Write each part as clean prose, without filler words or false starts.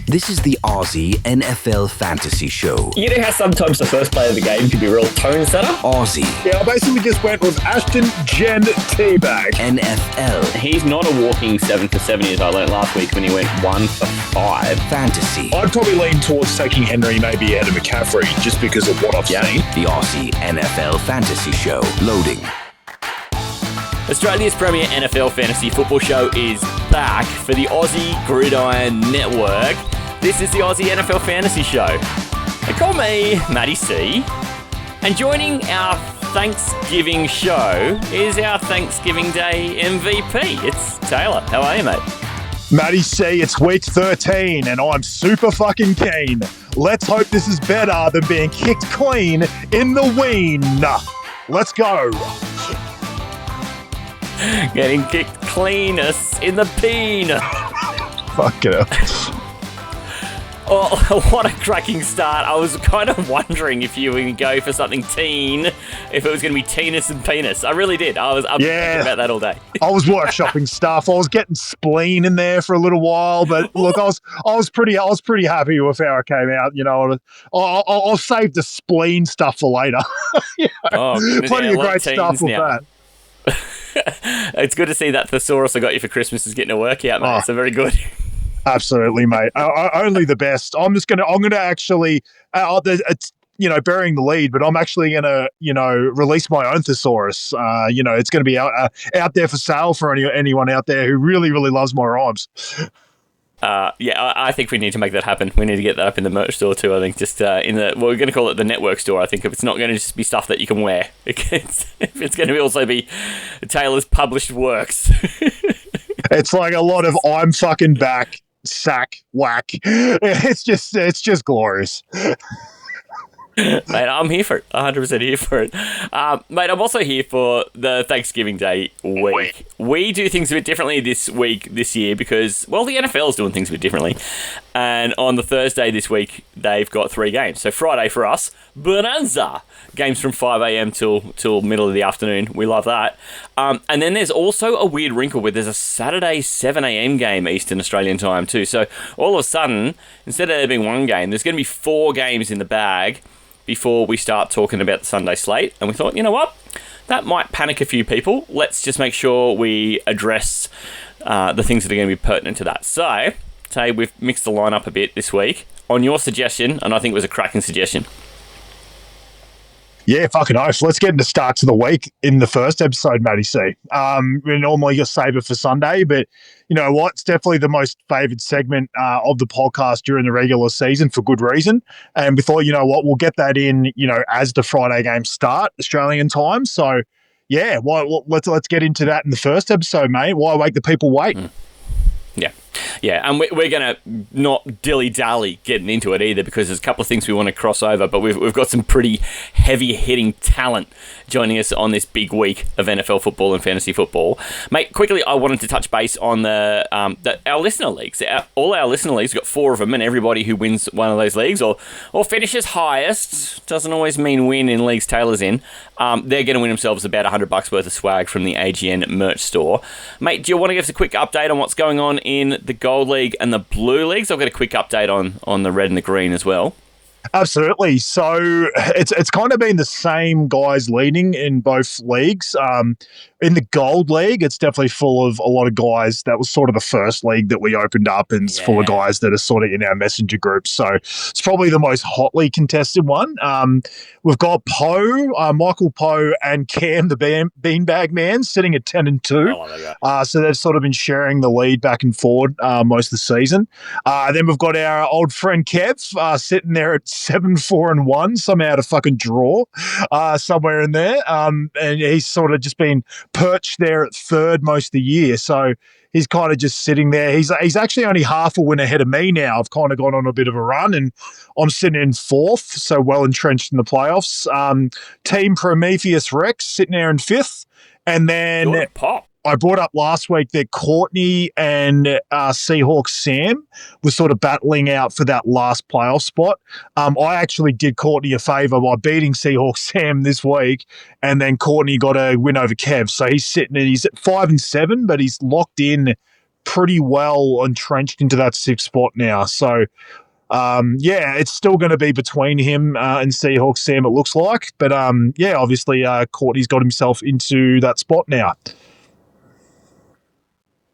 This is the Aussie NFL Fantasy Show. You know how sometimes the first play of the game can be a real tone setter? Aussie. Yeah, I basically just went with Ashton Jen Teabag. NFL. He's not a walking 7 for 70 as I learnt last week when he went 1 for 5. Fantasy. I'd probably lean towards taking Henry maybe ahead of McCaffrey just because of what I've seen. The Aussie NFL Fantasy Show. Loading. Australia's premier NFL fantasy football show is back for the Aussie Gridiron Network. This is the Aussie NFL Fantasy Show. They call me Matty C. And joining our Thanksgiving show is our Thanksgiving Day MVP. It's Taylor. How are you, mate? Matty C, it's week 13 and I'm super fucking keen. Let's hope this is better than being kicked clean in the ween. Let's go. Getting kicked cleanest in the peen. Fuck it up. Oh, what a cracking start. I was kind of wondering if you were going to go for something teen, if it was going to be teenus and penis. I really did. I was thinking about that all day. I was workshopping stuff. I was getting spleen in there for a little while, but look, I was pretty happy with how it came out. You know, I'll save the spleen stuff for later. Plenty of great stuff with that. It's good to see that thesaurus I got you for Christmas is getting a workout, mate. So very good. Absolutely, mate. Only the best. I'm gonna actually, it's, burying the lead, but I'm actually gonna, release my own thesaurus. It's gonna be out there for sale for anyone out there who really, really loves my rhymes. I think we need to make that happen. We need to get that up in the merch store too. I think just we're going to call it the network store. I think if it's not going to just be stuff that you can wear, if it's going to also be Taylor's published works. It's like a lot of I'm fucking back, sack, whack. It's just glorious. Mate, I'm here for it. 100% here for it. Mate, I'm also here for the Thanksgiving Day week. We do things a bit differently this year because, well, the NFL is doing things a bit differently. And on the Thursday this week, they've got 3 games. So Friday for us, Bonanza. Games from 5 a.m. till middle of the afternoon. We love that. And then there's also a weird wrinkle where there's a Saturday 7 a.m. game Eastern Australian time too. So all of a sudden, instead of there being 1 game, there's going to be 4 games in the bag before we start talking about the Sunday slate. And we thought, you know what? That might panic a few people. Let's just make sure we address the things that are going to be pertinent to that. So, Tay, we've mixed the lineup a bit this week on your suggestion, and I think it was a cracking suggestion. Yeah, fucking oath. Let's get into starts of the week in the first episode, Matty C. We normally just save it for Sunday, but you know what? It's definitely the most favoured segment of the podcast during the regular season for good reason. And we thought, you know what? We'll get that in, as the Friday games start, Australian time. So, yeah, let's get into that in the first episode, mate. Why make the people wait? Yeah, and we're going to not dilly-dally getting into it either because there's a couple of things we want to cross over, but we've got some pretty heavy-hitting talent joining us on this big week of NFL football and fantasy football. Mate, quickly, I wanted to touch base on our listener leagues. All our listener leagues, we've got 4 of them, and everybody who wins one of those leagues or finishes highest, doesn't always mean win in leagues Taylor's in, they're going to win themselves about $100 worth of swag from the AGN merch store. Mate, do you want to give us a quick update on what's going on in the Gold League and the Blue Leagues? I'll get a quick update on the Red and the Green as well. Absolutely. So it's kind of been the same guys leading in both leagues. In the Gold League, it's definitely full of a lot of guys. That was sort of the first league that we opened up, and it's full of guys that are sort of in our messenger group. So it's probably the most hotly contested one. We've got Michael Poe and Cam, the Beanbag Man, sitting at 10 and 2. So they've sort of been sharing the lead back and forward most of the season. Then we've got our old friend Kev sitting there at 7, 4 and 1, somehow had a fucking draw somewhere in there. And he's sort of just been perched there at 3rd most of the year. So he's kind of just sitting there. He's actually only half a win ahead of me now. I've kind of gone on a bit of a run and I'm sitting in 4th, so well entrenched in the playoffs. Team Prometheus Rex sitting there in 5th. And then I brought up last week that Courtney and Seahawks Sam was sort of battling out for that last playoff spot. I actually did Courtney a favour by beating Seahawks Sam this week, and then Courtney got a win over Kev. So he's at 5 and 7, but he's locked in pretty well entrenched into that sixth spot now. So, it's still going to be between him and Seahawks Sam, it looks like. But, obviously Courtney's got himself into that spot now.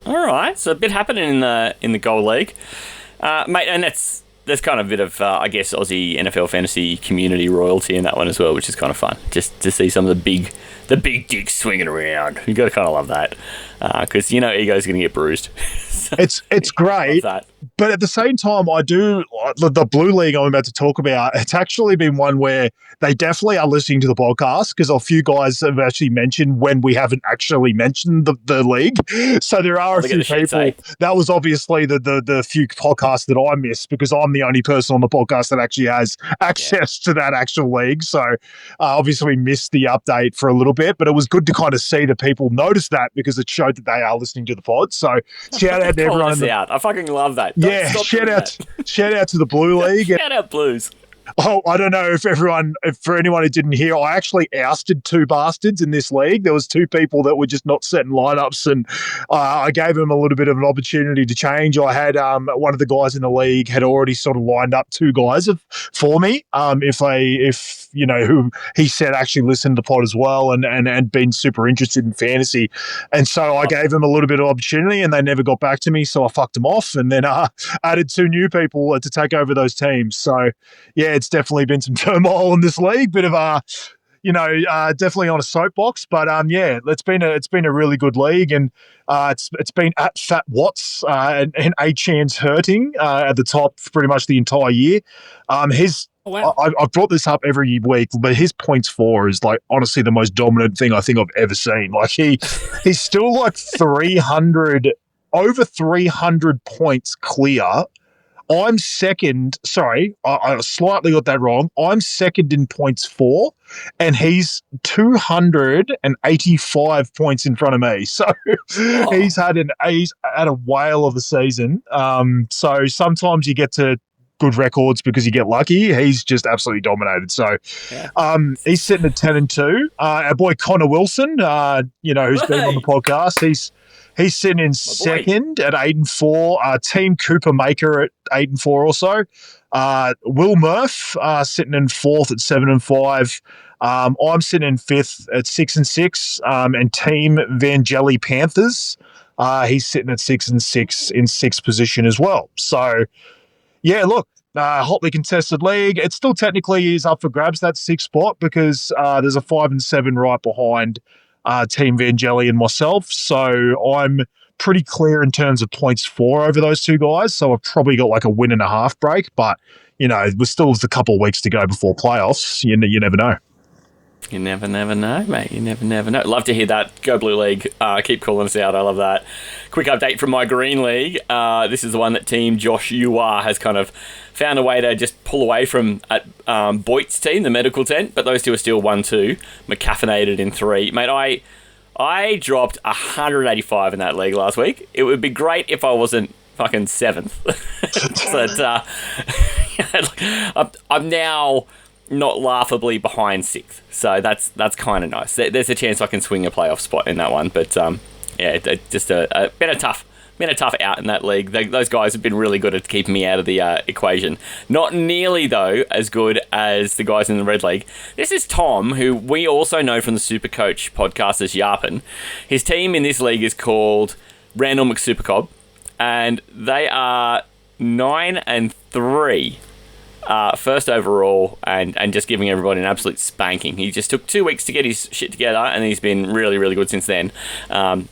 All right, so a bit happening in the Gold League. Mate, and there's kind of a bit of, I guess, Aussie NFL fantasy community royalty in that one as well, which is kind of fun. Just to see some of the big dicks swinging around. You got to kind of love that. Because, ego's going to get bruised. So, it's great. But at the same time, I do, the Blue League I'm about to talk about, it's actually been one where they definitely are listening to the podcast, because a few guys have actually mentioned when we haven't actually mentioned the league. So there are a few people. That was obviously the few podcasts that I missed, because I'm the only person on the podcast that actually has access to that actual league. So obviously we missed the update for a little bit, but it was good to kind of see that people noticed that, because it showed that they are listening to the pod. So shout out to everyone. I fucking love that. Shout out to the Blue League. Shout out Blues. Oh, I don't know if for anyone who didn't hear, I actually ousted two bastards in this league. There was two people that were just not setting lineups, and I gave them a little bit of an opportunity to change. I had one of the guys in the league had already sort of lined up two guys for me. If who he said actually listened to the pod as well and been super interested in fantasy, and so I gave them a little bit of opportunity, and they never got back to me, so I fucked them off, and then added two new people to take over those teams. So it's definitely been some turmoil in this league, bit of definitely on a soapbox, but it's been a really good league, and it's been at Fat Watts and Achan's hurting at the top for pretty much the entire year. I've brought this up every week, but his points for is like honestly the most dominant thing I think I've ever seen. Like he's still like 300 over 300 points clear. I'm second. Sorry, I slightly got that wrong. I'm second in points for, and he's 285 points in front of me. So he's had a whale of a season. So sometimes you get to good records because you get lucky. He's just absolutely dominated. So he's sitting at 10-2. Our boy Connor Wilson, who's been on the podcast, He's sitting in second at 8-4. Team Cooper Maker at 8-4 also. Will Murph sitting in fourth at 7-5. I'm sitting in fifth at 6-6. And Team Vangelli Panthers, he's sitting at 6-6 in sixth position as well. So, hotly contested league. It still technically is up for grabs, that sixth spot, because there's a 5-7 right behind Team Vangelli and myself, so I'm pretty clear in terms of points for over those two guys, so I've probably got like a win and a half break, but we're still a couple of weeks to go before playoffs. You never know. You never know, mate. You never know. Love to hear that. Go Blue League. Keep calling us out. I love that. Quick update from my Green League. This is the one that Team Josh Uwa has kind of found a way to just pull away from at Boyd's team, the medical tent, but those two are still 1-2. McCaffinated in 3. Mate, I dropped 185 in that league last week. It would be great if I wasn't fucking 7th. But I'm now not laughably behind 6th, so that's kind of nice. There's a chance I can swing a playoff spot in that one, but just been a tough out in that league. Those guys have been really good at keeping me out of the equation. Not nearly though as good as the guys in the Red League. This is Tom, who we also know from the Supercoach podcast as Yarpin. His team in this league is called Randall McSupercob, and they are 9-3. First overall, and just giving everybody an absolute spanking. He just took 2 weeks to get his shit together, and he's been really, really good since then. I'm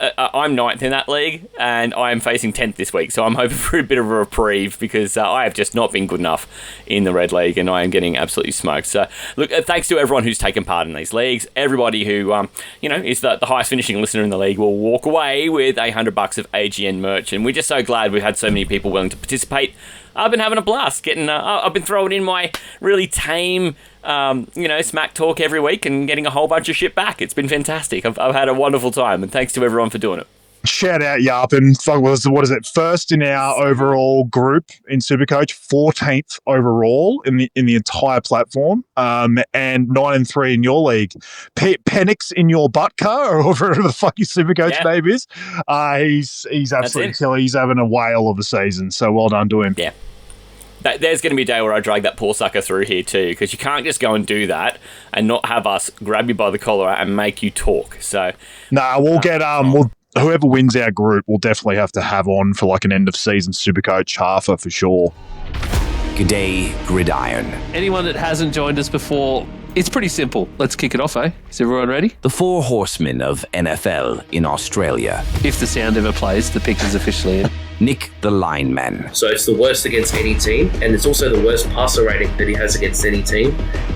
9th in that league, and I am facing 10th this week, so I'm hoping for a bit of a reprieve, because I have just not been good enough in the Red League, and I am getting absolutely smoked. So, look, thanks to everyone who's taken part in these leagues. Everybody who, is the highest finishing listener in the league will walk away with $100 of AGN merch, and we're just so glad we've had so many people willing to participate. I've been having a blast I've been throwing in my really tame, smack talk every week and getting a whole bunch of shit back. It's been fantastic. I've had a wonderful time, and thanks to everyone for doing it. Shout out Yarpin. What is it? First in our overall group in Supercoach, 14th overall in the entire platform, and 9-3 in your league. Penix in your butt car, or whatever the fuck your Supercoach name is. He's absolutely killer. He's having a whale of a season. So well done to him. Yeah. There's going to be a day where I drag that poor sucker through here too, because you can't just go and do that and not have us grab you by the collar and make you talk. So, we'll get whoever wins our group, we'll definitely have to have on for like an end of season Supercoach halfer for sure. Gday Gridiron. Anyone that hasn't joined us before, it's pretty simple. Let's kick it off, eh? Is everyone ready? The four horsemen of NFL in Australia. If the sound ever plays, the pick is officially in. Nick the lineman. So it's the worst against any team, and it's also the worst passer rating that he has against any team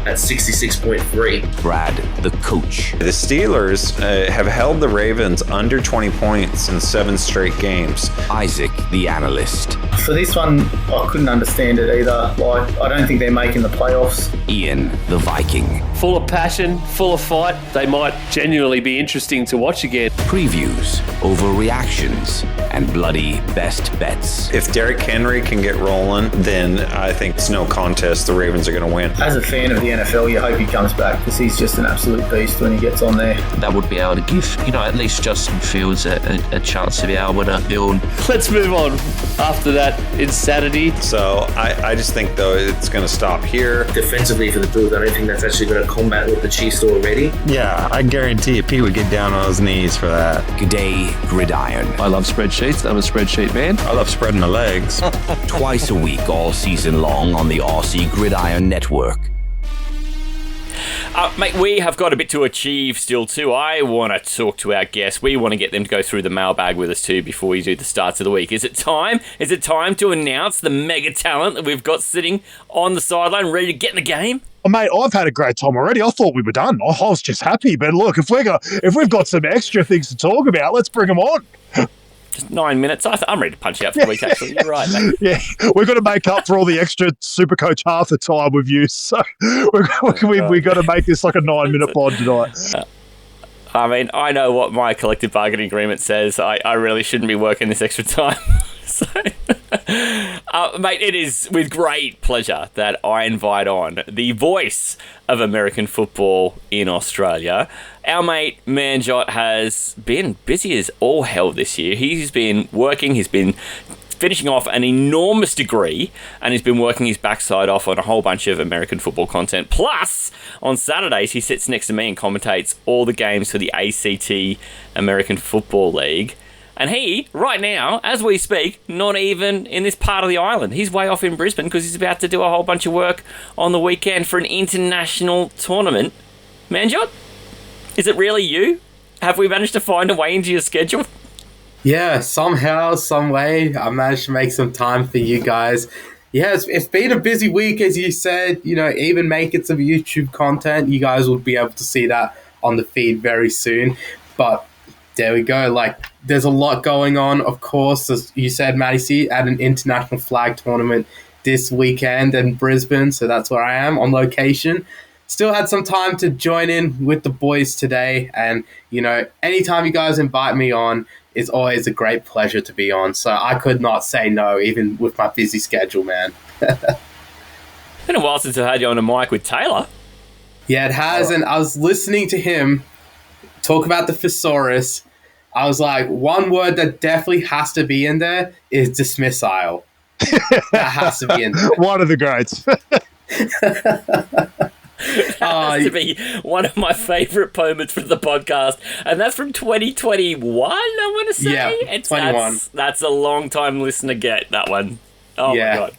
at 66.3. Brad the coach. The Steelers have held the Ravens under 20 points in 7 straight games. Isaac the analyst. For this one, I couldn't understand it either. Like, I don't think they're making the playoffs. Ian the Viking. Full of passion, full of fight. They might genuinely be interesting to watch again. Previews, overreactions, and bloody best bets. If Derrick Henry can get rolling, then I think it's no contest. The Ravens are going to win. As a fan of the NFL, you hope he comes back because he's just an absolute beast when he gets on there. That would be able to give, at least Justin Fields a chance to be able to build. Let's move on. After that insanity. So I just think, though, it's going to stop here. Defensively for the Bills, I don't think that's actually going to combat what the Chiefs do already. Yeah, I guarantee you, Pete would get down on his knees for that. G'day Gridiron. I love spreadsheets. I'm a spreadsheet man. I love spreading my legs. Twice a week, all season long on the Aussie Gridiron Network. Mate, we have got a bit to achieve still too. I want to talk to our guests. We want to get them to go through the mailbag with us too before we do the starts of the week. Is it time? Is it time to announce the mega talent that we've got sitting on the sideline ready to get in the game? Oh, mate, I've had a great time already. I thought we were done. I was just happy. But look, if we've got some extra things to talk about, let's bring them on. Just 9 minutes. I'm ready to punch you out for the week, actually. You're right, mate. Yeah, we've got to make up for all the extra Supercoach half the time we've used. So we've got to make this like a 9-minute pod tonight. I mean, I know what my collective bargaining agreement says. I really shouldn't be working this extra time. So, mate, it is with great pleasure that I invite on the voice of American football in Australia. Our mate Manjot has been busy as all hell this year. He's been working, he's been finishing off an enormous degree, and he's been working his backside off on a whole bunch of American football content. Plus, on Saturdays, he sits next to me and commentates all the games for the ACT American Football League. And he, right now, as we speak, not even in this part of the island. He's way off in Brisbane because he's about to do a whole bunch of work on the weekend for an international tournament. Manjot, is it really you? Have we managed to find a way into your schedule? Yeah, somehow, some way, I managed to make some time for you guys. Yeah, it's been a busy week, as you said. Even making some YouTube content. You guys will be able to see that on the feed very soon. But there we go. There's a lot going on, of course, as you said, Matty C, at an international flag tournament this weekend in Brisbane. So that's where I am on location. Still had some time to join in with the boys today. And, anytime you guys invite me on, it's always a great pleasure to be on. So I could not say no, even with my busy schedule, man. Been a while since I had you on a mic with Taylor. Yeah, it has. And I was listening to him talk about the thesaurus. I was like, one word that definitely has to be in there is dismissile. That has to be in there. One of the greats. That has to be one of my favourite moments for the podcast, and that's from 2021, I want to say. Yeah, 21. That's a long-time listener get, that one. Oh, yeah. My God.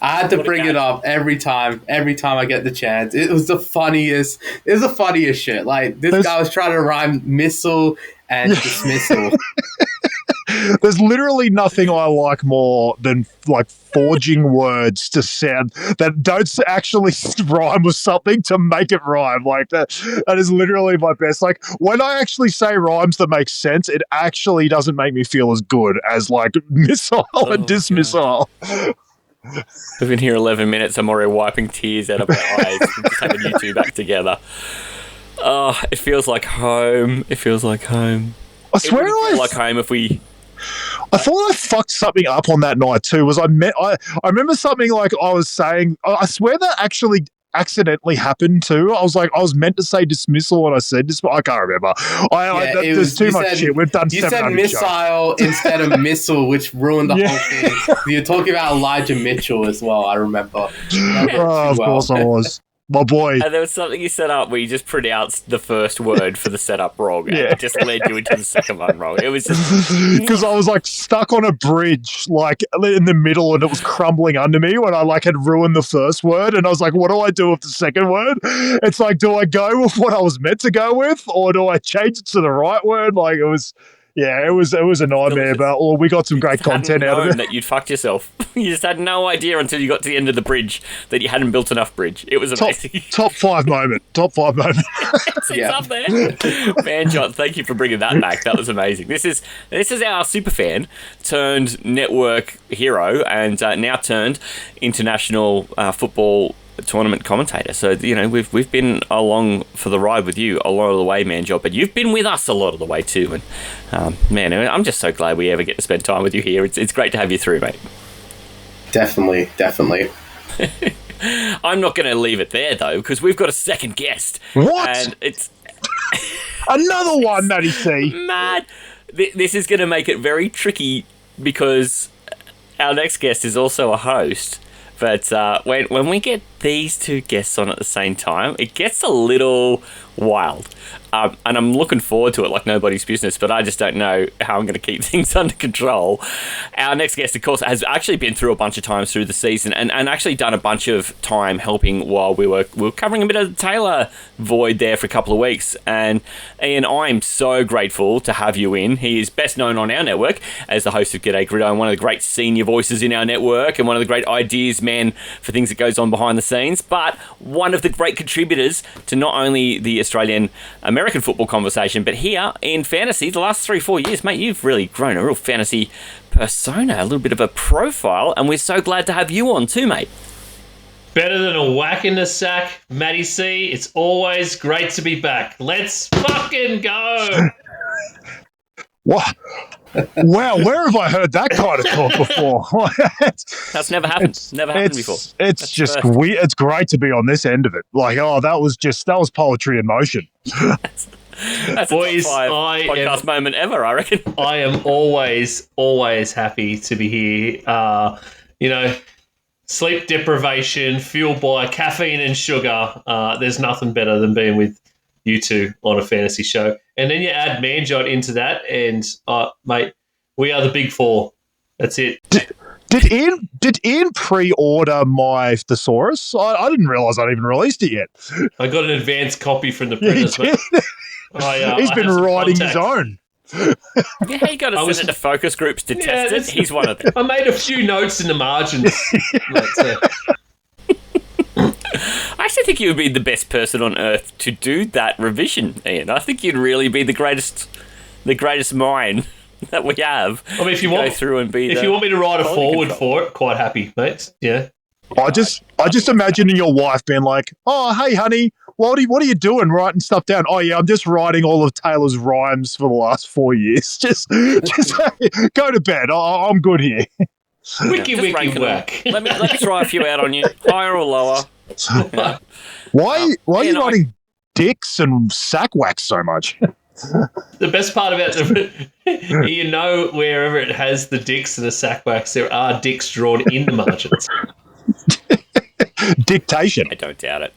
I had to bring it up every time I get the chance. It was the funniest shit. This guy was trying to rhyme missile and dismissal. There's literally nothing I like more than forging words to sound that don't actually rhyme with something to make it rhyme. That is literally my best. When I actually say rhymes that make sense, it actually doesn't make me feel as good as missile and dismissile. We've been here 11 minutes. I'm already wiping tears out of my eyes. Just having you two back together. Oh, it feels like home. It feels like home. I swear it would feel like home if we. I thought I fucked something up on that night too. I remember something like I was saying. I swear that actually accidentally happened too. I was meant to say dismissal when I said dismissal. I can't remember. There's too much shit. We've done. You said 700 missile instead of missile, which ruined the whole thing. You're talking about Elijah Mitchell as well. I remember. Of course I was. My boy. And there was something you set up where you just pronounced the first word for the setup wrong. And it just led you into the second one wrong. It was just... Because I was like stuck on a bridge, like in the middle, and it was crumbling under me when I like had ruined the first word. And I was like, what do I do with the second word? It's like, do I go with what I was meant to go with, or do I change it to the right word? Like it was... Yeah, it was a nightmare, but we got some great content out of it. That you'd fucked yourself. You just had no idea until you got to the end of the bridge that you hadn't built enough bridge. It was amazing. Top 5 moment. Top 5 moment. It's up there. Manjot, thank you for bringing that back. That was amazing. This is our superfan turned network hero and now turned international football tournament commentator. So, you know, we've been along for the ride with you a lot of the way, Manjot, but you've been with us a lot of the way too. And man, I'm just so glad we ever get to spend time with you here. It's great to have you through, mate. Definitely. I'm not going to leave it there though, because we've got a second guest. What? And it's another one, Matty C. Mad. This is going to make it very tricky because our next guest is also a host. But when we get these two guests on at the same time, it gets a little wild. And I'm looking forward to it like nobody's business, but I just don't know how I'm going to keep things under control. Our next guest, of course, has actually been through a bunch of times through the season and actually done a bunch of time helping while we were covering a bit of the Taylor void there for a couple of weeks. And Ian, I'm so grateful to have you in. He is best known on our network as the host of Gday Gridion, one of the great senior voices in our network and one of the great ideas man for things that goes on behind the scenes, but one of the great contributors to not only the Australian American football conversation, but here in fantasy, the last 3-4 years, mate, you've really grown a real fantasy persona, a little bit of a profile, and we're so glad to have you on too, mate. Better than a whack in the sack, Matty C. It's always great to be back. Let's fucking go. What? Wow, where have I heard that kind of talk before? That's never happened. Never happened before. It's just weird. It's great to be on this end of it. Like, that was poetry in motion. That's Boys, a top 5 podcast moment ever, I reckon. I am always happy to be here. Sleep deprivation, fueled by caffeine and sugar. There's nothing better than being with you two on a fantasy show. And then you add Manjot into that, and mate, we are the big four. That's it. Did Ian pre-order my thesaurus? I didn't realise I'd even released it yet. I got an advanced copy from the printers. He's been writing his own. Yeah, you got to send it to focus groups to test it. He's one of them. I made a few notes in the margins. I actually think you would be the best person on earth to do that revision, Ian. I think you'd really be the greatest mind that we have. I mean, if you want me to write a forward for it, quite happy, mate. Yeah. I just imagining your wife being like, "Oh, hey, honey, what are you doing? Writing stuff down? Oh, yeah, I'm just writing all of Taylor's rhymes for the last 4 years. Just go to bed. I'm good here." Wiki whack. Let me try a few out on you, higher or lower. Why are you writing dicks and sack wax so much? The best part about wherever it has the dicks and the sack wax, there are dicks drawn in the margins. Dictation. I don't doubt it.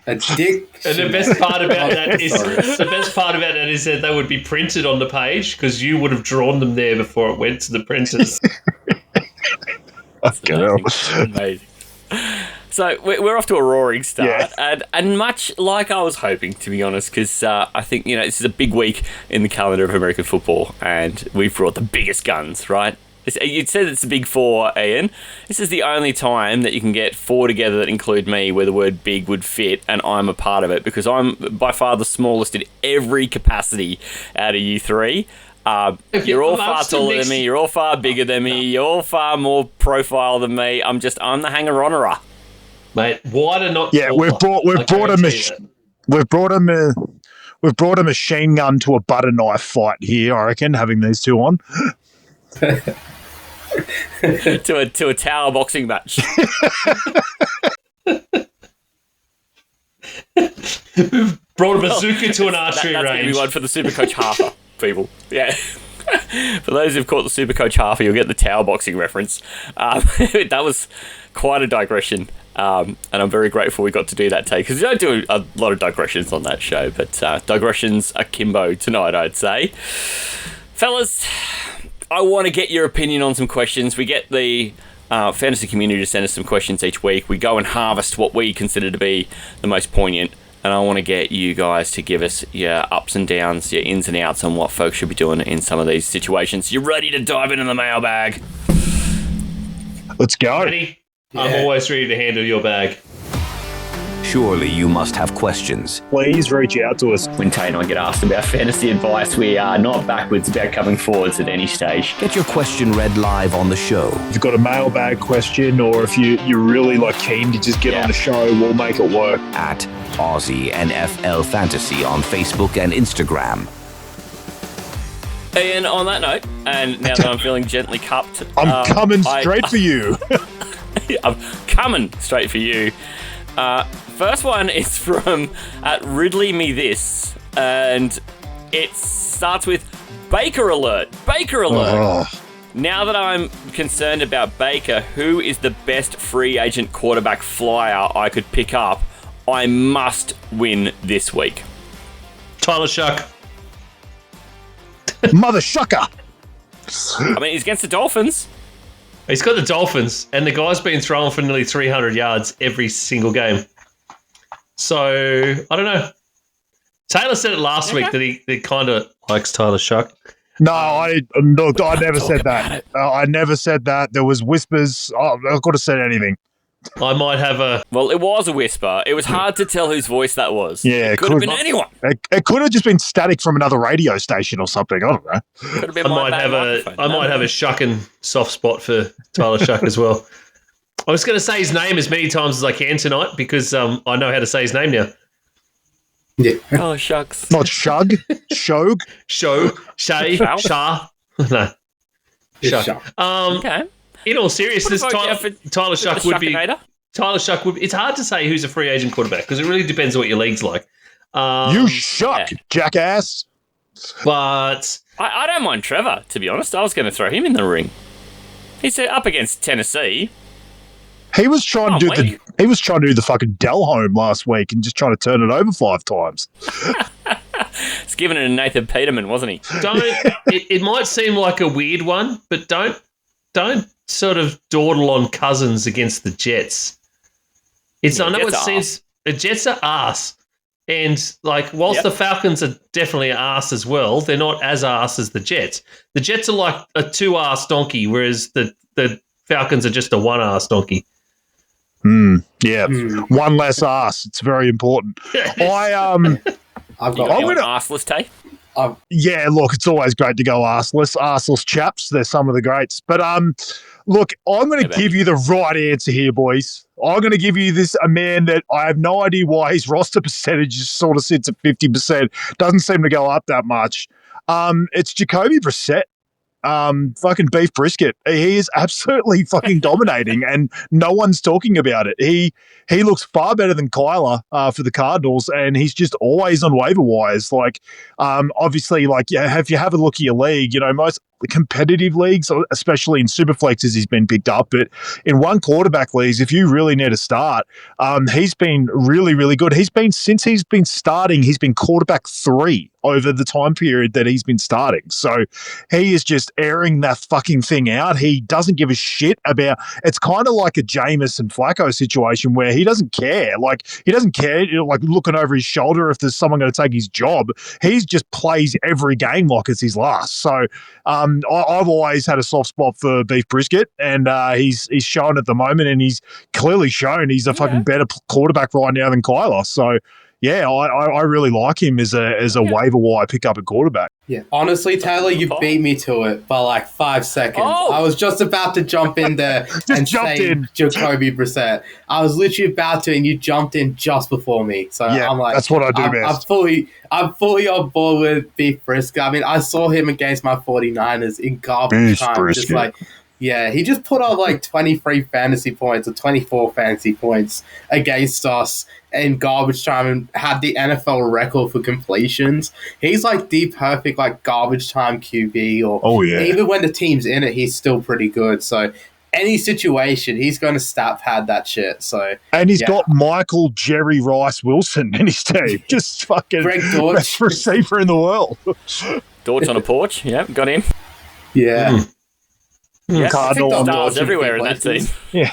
A dick. And the best part about that is that they would be printed on the page because you would have drawn them there before it went to the printers. Amazing. So we're off to a roaring start, and much like I was hoping, to be honest, because I think this is a big week in the calendar of American football, and we've brought the biggest guns, right? You'd said it's the big four, Ian. This is the only time that you can get four together that include me, where the word "big" would fit, and I'm a part of it because I'm by far the smallest in every capacity out of you three. You're all far taller than me. You're all far bigger than me. You're all far more profile than me. I'm the hanger-onerer. Mate, why not? Yeah, we've brought we've brought a machine gun to a butter knife fight here, I reckon, having these two on. to a tower boxing match. We've brought a bazooka to an archery That's range. That's one for the Supercoach Halfer people. Yeah. For those who've caught the Supercoach Halfer, you'll get the tower boxing reference. That was quite a digression. And I'm very grateful we got to do that take, because we don't do a lot of digressions on that show, but digressions akimbo tonight, I'd say. Fellas, I want to get your opinion on some questions. We get the fantasy community to send us some questions each week. We go and harvest what we consider to be the most poignant, and I want to get you guys to give us your ups and downs, your ins and outs on what folks should be doing in some of these situations. You ready to dive into the mailbag? Let's go. Ready? Yeah. I'm always ready to handle your bag. Surely you must have questions. Please reach out to us. When Tate and I get asked about fantasy advice, we are not backwards about coming forwards at any stage. Get your question read live on the show. If you've got a mailbag question, or if you're really keen to just get on the show, we'll make it work. At Aussie NFL Fantasy on Facebook and Instagram. Ian, on that note, and now that I'm feeling gently cupped, I'm coming straight for you. I'm coming straight for you. First one is from at Ridley Me This, and it starts with Baker alert. Baker alert. Oh. Now that I'm concerned about Baker, who is the best free agent quarterback flyer I could pick up? I must win this week. Tyler Shuck. Mother shucker. I mean, he's against the Dolphins. He's got the Dolphins, and the guy's been throwing for nearly 300 yards every single game. So, I don't know. Taylor said it last week that he kind of likes Tyler Shuck. No, I never said that. I never said that. There was whispers. I could have said anything. I might have a... Well, it was a whisper. It was hard to tell whose voice that was. Yeah, it could have been anyone. It could have just been static from another radio station or something. I don't know. Could have been I might have a shucking soft spot for Tyler Shuck as well. I was going to say his name as many times as I can tonight because I know how to say his name now. Yeah. Oh, shucks. Not Shug. Shog. Shay. Shah. No. Shuck. Okay. In all seriousness, Tyler Shuck would be... Shuckinator? Tyler Shuck would... It's hard to say who's a free agent quarterback because it really depends on what your league's like. You shuck, jackass. But... I don't mind Trevor, to be honest. I was going to throw him in the ring. He's up against Tennessee. He was trying to do the fucking Dell home last week and just trying to turn it over 5 times. He's giving it to Nathan Peterman, wasn't he? It might seem like a weird one, but don't sort of dawdle on Cousins against the Jets. I know it seems the Jets are arse, and whilst the Falcons are definitely arse as well, they're not as arse as the Jets. The Jets are like a 2-arse donkey, whereas the Falcons are just a 1-arse donkey. Yeah, one less ass. It's very important. I'm arseless tape. Yeah, look, it's always great to go arseless chaps. They're some of the greats. But look, I'm going to give you the right answer here, boys. I'm going to give you a man that I have no idea why his roster percentage sort of sits at 50%. Doesn't seem to go up that much. It's Jacoby Brissett. Fucking beef brisket. He is absolutely fucking dominating, and no one's talking about it. He looks far better than Kyler for the Cardinals, and he's just always on waiver wires. Obviously, if you have a look at your league, most competitive leagues, especially in Superflexes, he's been picked up. But in one quarterback leagues, if you really need a start, he's been really, really good. Since he's been starting, he's been quarterback 3 over the time period that he's been starting. So he is just airing that fucking thing out. He doesn't give a shit about. It's kind of like a Jameis and Flacco situation where he doesn't care. He doesn't care. Looking over his shoulder if there's someone going to take his job. He just plays every game like it's his last. So I've always had a soft spot for beef brisket, and he's shown at the moment, and he's clearly shown he's a fucking better quarterback right now than Kyler. So I really like him as a waiver wire pickup at quarterback. Yeah, honestly, Taylor, you beat me to it by like 5 seconds. Oh. I was just about to jump in there and say Jacoby Brissett. I was literally about to, and you jumped in just before me. So Yeah, I'm like, that's what I do best. I'm fully on board with Beef Brisket. I mean, I saw him against my 49ers in garbage time. Brisket. Just like, yeah, he just put up like 23 fantasy points or 24 fantasy points against us in garbage time and had the NFL record for completions. He's like the perfect like garbage time QB, or even when the team's in it, he's still pretty good. So any situation, he's going to stat pad that shit. So and he's got Michael Jerry Rice Wilson in his team, just fucking Greg Dortch, best receiver in the world. Dortch on a porch, got him. Yeah. Yeah, Cardinal stars everywhere in that team. Yeah.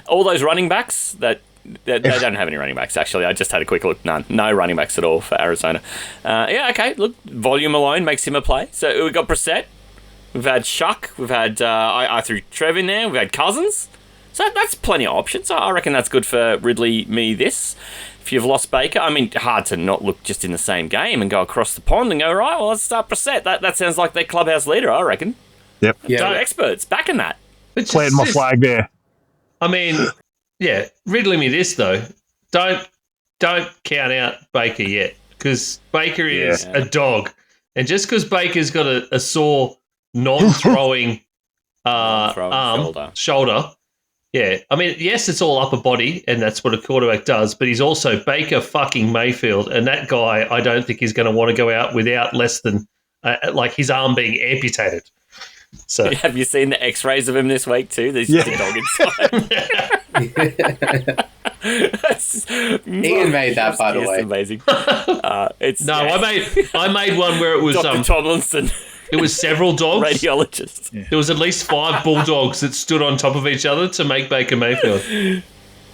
All those running backs that they don't have any running backs, actually. I just had a quick look. No running backs at all for Arizona. Okay. Look, volume alone makes him a play. So we've got Brissett. We've had Shuck. We've had, I threw Trev in there. We've had Cousins. So that's plenty of options. I reckon that's good for Ridley, me, this. If you've lost Baker, I mean, hard to not look just in the same game and go across the pond and go, right, well, let's start Brissett. That sounds like their clubhouse leader, I reckon. Yep. Yeah. Experts backing that. Planting my flag there. I mean, Ridley me this though. Don't count out Baker yet, because Baker is a dog, and just because Baker's got a sore non-throwing shoulder. Yeah, I mean, yes, it's all upper body, and that's what a quarterback does. But he's also Baker fucking Mayfield, and that guy, I don't think he's going to want to go out without less than like his arm being amputated. So have you seen the X-rays of him this week too? There's just a dog inside. Ian made that, by the way. Amazing. I made one where it was Dr. Tomlinson. It was several dogs. Radiologist. Yeah. There was at least 5 bulldogs that stood on top of each other to make Baker Mayfield.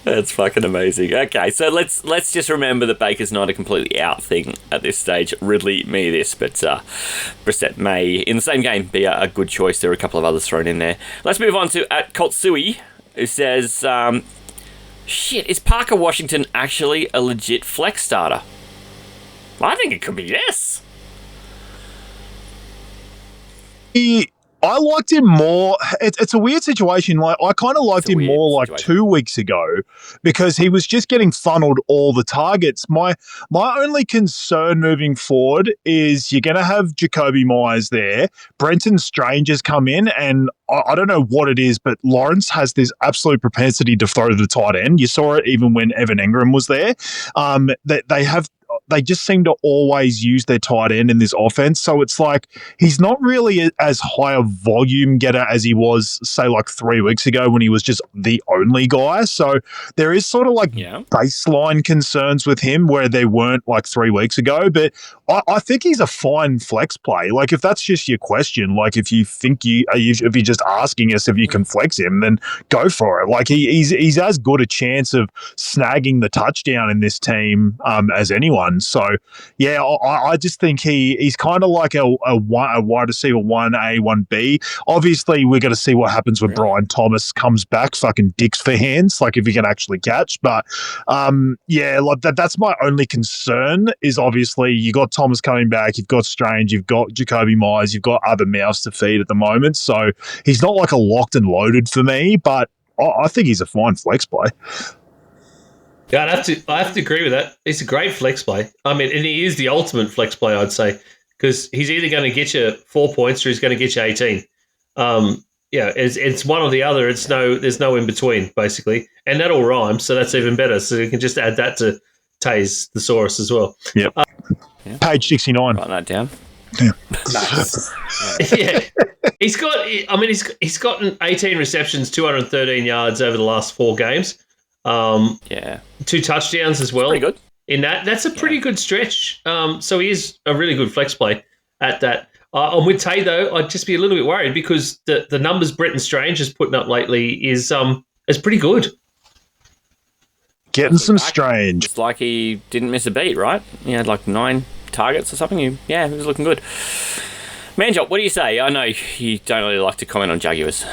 That's fucking amazing. Okay, so let's just remember that Baker's not a completely out thing at this stage. Ridley, me this, but Brissett may, in the same game, be a good choice. There are a couple of others thrown in there. Let's move on to at Kotsui, who says, is Parker Washington actually a legit flex starter? I think it could be yes. I liked him more. It's a weird situation. Like I kind of liked him more like 2 weeks ago because he was just getting funneled all the targets. My only concern moving forward is you're going to have Jacoby Myers there. Brenton Strange has come in, and I don't know what it is, but Lawrence has this absolute propensity to throw to the tight end. You saw it even when Evan Ingram was there. They just seem to always use their tight end in this offense. So it's like he's not really as high a volume getter as he was, say, like 3 weeks ago when he was just the only guy. So there is sort of like baseline concerns with him where they weren't like 3 weeks ago. But I think he's a fine flex play. Like if that's just your question, like if you think if you're just asking us if you can flex him, then go for it. Like he's as good a chance of snagging the touchdown in this team as anyone. So, I just think he's kind of like a wide receiver 1A, 1B. Obviously, we're going to see what happens when Brian Thomas comes back, fucking dicks for hands, like if he can actually catch. But, like that's my only concern is obviously you got Thomas coming back, you've got Strange, you've got Jacoby Myers, you've got other mouths to feed at the moment. So he's not like a locked and loaded for me, but I think he's a fine flex play. Yeah, I have to agree with that. It's a great flex play. I mean, and he is the ultimate flex play, I'd say, because he's either going to get you 4 points or he's going to get you 18. It's one or the other. There's no in between, basically, and that all rhymes, so that's even better. So you can just add that to Tay's thesaurus as well. Yep. Page 69. Write that down. Yeah. He's gotten 18 receptions, 213 yards over the last 4 games. 2 touchdowns as well. That's pretty good. In that's a pretty good stretch. So he is a really good flex play at that. I'm with Tay though. I'd just be a little bit worried because the numbers Brenton Strange is putting up lately is pretty good. Getting some Strange. It's like he didn't miss a beat, right? He had like 9 targets or something. He was looking good. Manjot, what do you say? I know you don't really like to comment on Jaguars.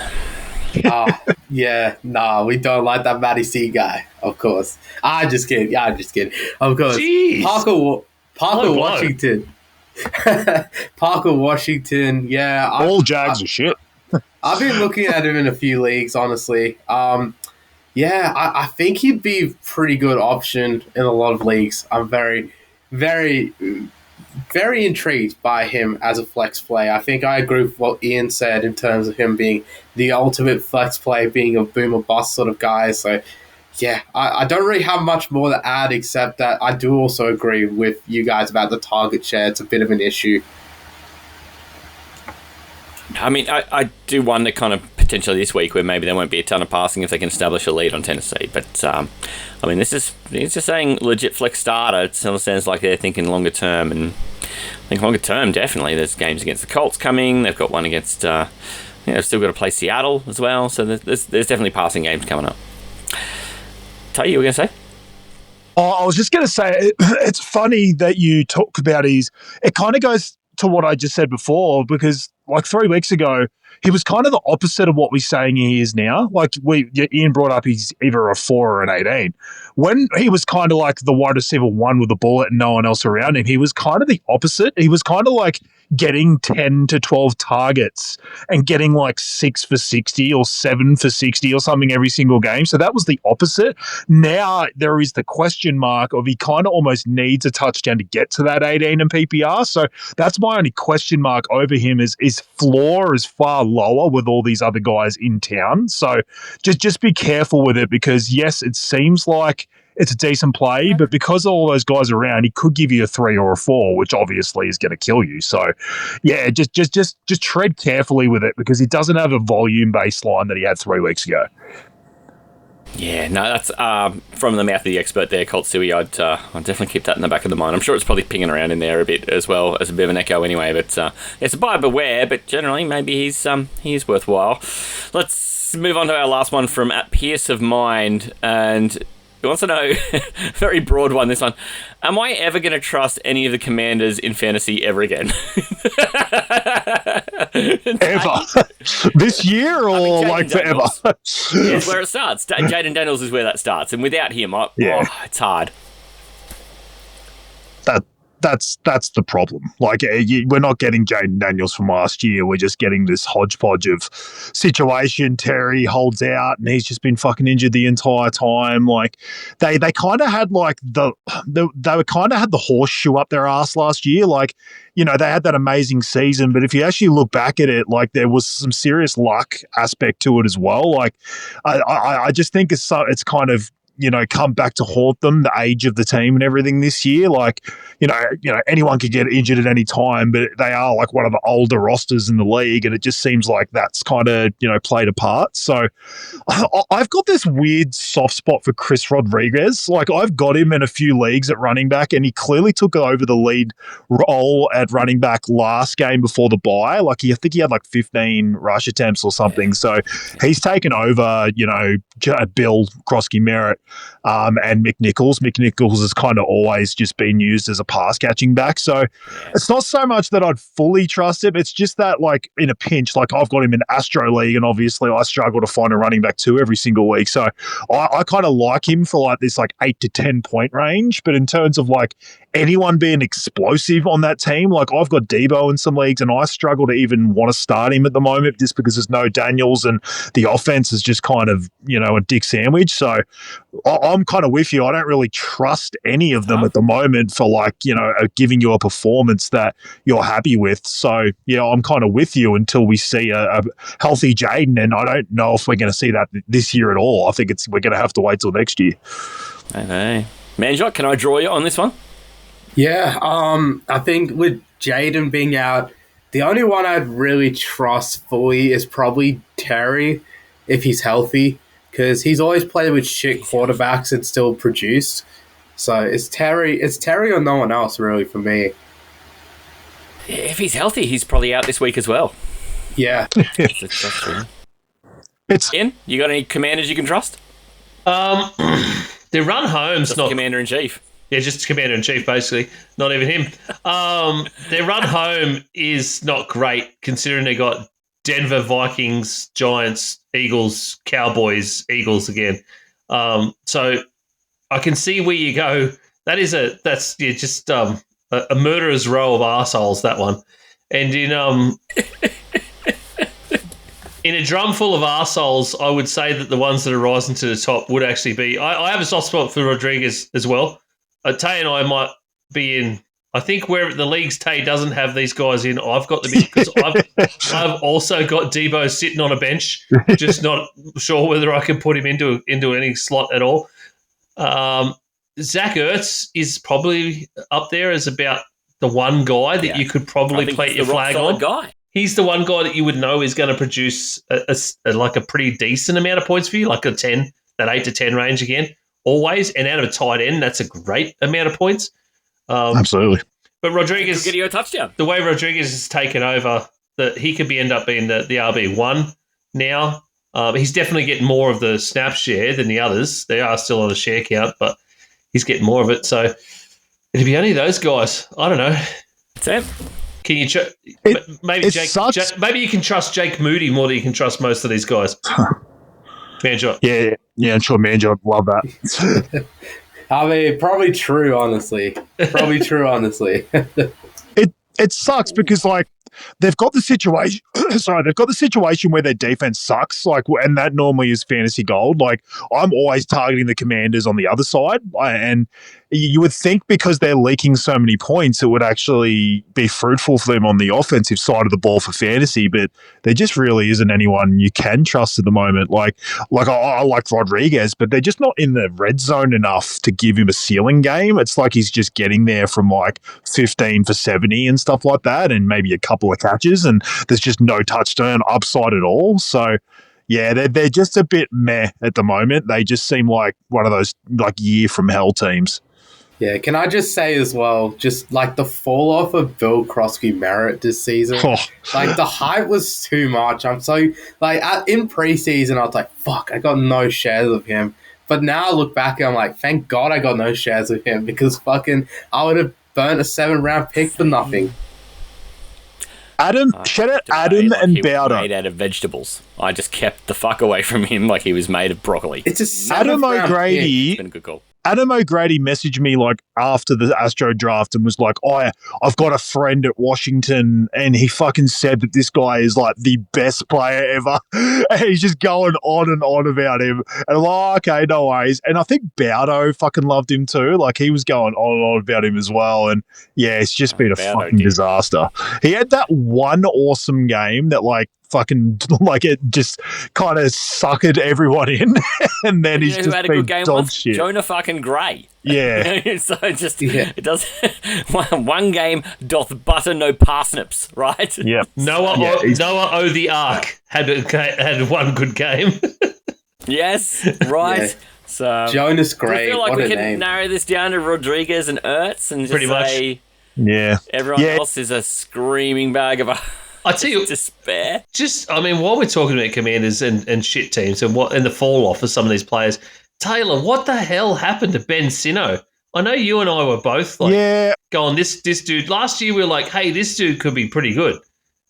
Yeah, nah, we don't like that Matty C guy, of course. I'm just kidding. Yeah, I'm just kidding. Of course. Jeez. Parker Washington. Parker Washington, yeah. All Jags are shit. I've been looking at him in a few leagues, honestly. Yeah, I think he'd be a pretty good option in a lot of leagues. I'm very, very, very intrigued by him as a flex play. I think I agree with what Ian said in terms of him being the ultimate flex play, being a boom or bust sort of guy. So, yeah, I don't really have much more to add except that I do also agree with you guys about the target share. It's a bit of an issue. I mean, I do wonder kind of potentially this week where maybe there won't be a ton of passing if they can establish a lead on Tennessee. But, I mean, he's just saying legit flex starter. It still sounds like they're thinking longer term. And I think longer term, definitely. There's games against the Colts coming. They've got one against, they've still got to play Seattle as well. So there's definitely passing games coming up. Tell you were going to say? Oh, I was just going to say, it's funny that you talk about it kind of goes to what I just said before, because like 3 weeks ago, he was kind of the opposite of what we're saying he is now. Like Ian brought up, he's either a 4 or an 18. When he was kind of like the wide receiver 1 with a bullet and no one else around him, he was kind of the opposite. He was kind of like getting 10 to 12 targets and getting like 6 for 60 or 7 for 60 or something every single game. So that was the opposite. Now there is the question mark of he kind of almost needs a touchdown to get to that 18 in PPR. So that's my only question mark over him is floor is far lower with all these other guys in town. So just be careful with it, because yes, it seems like it's a decent play, but because all those guys are around, he could give you a 3 or a 4, which obviously is going to kill you. So yeah, just tread carefully with it, because he doesn't have a volume baseline that he had 3 weeks ago. Yeah, no, that's from the mouth of the expert there, Colt Suey. I'd definitely keep that in the back of the mind. I'm sure it's probably pinging around in there a bit as well as a bit of an echo anyway. But it's a buyer beware. But generally, maybe he's worthwhile. Let's move on to our last one from at Pierce of Mind, and he wants to know, very broad one, this one. Am I ever going to trust any of the commanders in fantasy ever again? Ever? This year or like forever? It's where it starts. Jaden Daniels is where that starts. And without him, it's hard. That's the problem. Like, we're not getting Jaden Daniels from last year. We're just getting this hodgepodge of situation. Terry holds out, and he's just been fucking injured the entire time. Like, they kind of had like they kind of had the horseshoe up their ass last year. Like, you know, they had that amazing season, but if you actually look back at it, like there was some serious luck aspect to it as well. Like, I just think it's kind of, you know, come back to haunt them, the age of the team and everything this year. Like, you know, anyone could get injured at any time, but they are like one of the older rosters in the league, and it just seems like that's kind of, you know, played a part. So I've got this weird soft spot for Chris Rodriguez. Like, I've got him in a few leagues at running back, and he clearly took over the lead role at running back last game before the bye. Like, I think he had like 15 rush attempts or something. So he's taken over, you know, Bill Krosky-Merritt and Mick Nichols. Mick Nichols has kind of always just been used as a pass catching back. So it's not so much that I'd fully trust him. It's just that, like, in a pinch, like I've got him in Astro League, and obviously I struggle to find a running back 2 every single week. So I kind of like him for like this like 8 to 10 point range. But in terms of like anyone being explosive on that team, like I've got Debo in some leagues, and I struggle to even want to start him at the moment just because there's no Daniels and the offense is just kind of, you know, a dick sandwich. So I'm kind of with you. I don't really trust any of them at the moment for, like, you know, giving you a performance that you're happy with. So yeah, I'm kind of with you until we see a healthy Jaden, and I don't know if we're going to see that this year at all. I think we're going to have to wait till next year. Okay, Manjot, can I draw you on this one? Yeah, I think with Jaden being out, the only one I'd really trust fully is probably Terry if he's healthy, because he's always played with shit quarterbacks and still produced. So it's Terry or no one else really for me. If he's healthy, he's probably out this week as well. Yeah. That's true. Ian, you got any commanders you can trust? Their run home's just not commander-in-chief. Yeah, just commander-in-chief, basically. Not even him. Their run home is not great, considering they got Denver, Vikings, Giants, Eagles, Cowboys, Eagles again. So I can see where you go. That's just a murderer's row of arseholes, that one. And in a drum full of arseholes, I would say that the ones that are rising to the top would actually be. I have a soft spot for Rodriguez as well. Tay and I might be in. I think where the leagues Tay doesn't have these guys in, I've got them in because I've also got Debo sitting on a bench, just not sure whether I can put him into any slot at all. Zach Ertz is probably up there as about the one guy that you could probably plant your flag on. Guy. He's the one guy that you would know is going to produce a pretty decent amount of points for you, like a 10, that 8 to 10 range again, always. And out of a tight end, that's a great amount of points. Absolutely. But Rodriguez, get you a touchdown. The way Rodriguez has taken over, that he could end up being the RB1 now. He's definitely getting more of the snap share than the others. They are still on a share count, but he's getting more of it. So it'd be only those guys. I don't know. Sam? Can you maybe you can trust Jake Moody more than you can trust most of these guys. Manjot. Yeah, sure, Manjot. Love that. I mean, probably true, honestly. It sucks because they've got the situation. They've got the situation where their defense sucks. And that normally is fantasy gold. I'm always targeting the Commanders on the other side, and you would think because they're leaking so many points, it would actually be fruitful for them on the offensive side of the ball for fantasy. But there just really isn't anyone you can trust at the moment. I like Rodriguez, but they're just not in the red zone enough to give him a ceiling game. It's like he's just getting there from 15 for 70 and stuff like that, and maybe a couple of catches, and there's just no touchdown upside at all. So yeah, they're just a bit meh at the moment. They just seem like one of those year from hell teams. Yeah, can I just say as well, just the fall off of Bill Crosby-Merritt this season, the hype was too much. I'm so in preseason, I was like, fuck, I got no shares of him. But now I look back and I'm like, thank God I got no shares of him because I would have burnt a 7th-round pick for nothing. Shout out Adam and Bowder. Made out of vegetables. I just kept the fuck away from him like he was made of broccoli. It's a Adam O'Grady. It's been a good call. Adam O'Grady messaged me after the Astro draft and was like, I've got a friend at Washington and he fucking said that this guy is the best player ever. And he's just going on and on about him. And I'm like, okay, no worries. And I think Bowdo fucking loved him too. He was going on and on about him as well. And yeah, it's just been a fucking disaster. He had that one awesome game that it just kind of suckered everyone in, and then he's just had a been good game dog shit. Jonah fucking Gray. Yeah. So it does one game doth butter no parsnips, right? Yeah. Noah O the Ark had one good game. Yes, right. Yeah. So Jonas Gray. I feel like what we a can name. narrow this down to Rodriguez and Ertz and just pretty say much. Everyone else is a screaming bag of I tell you, despair. While we're talking about Commanders and shit teams and the fall off of some of these players, Taylor, what the hell happened to Ben Sino? I know you and I were both going, this dude. Last year we were like, hey, this dude could be pretty good,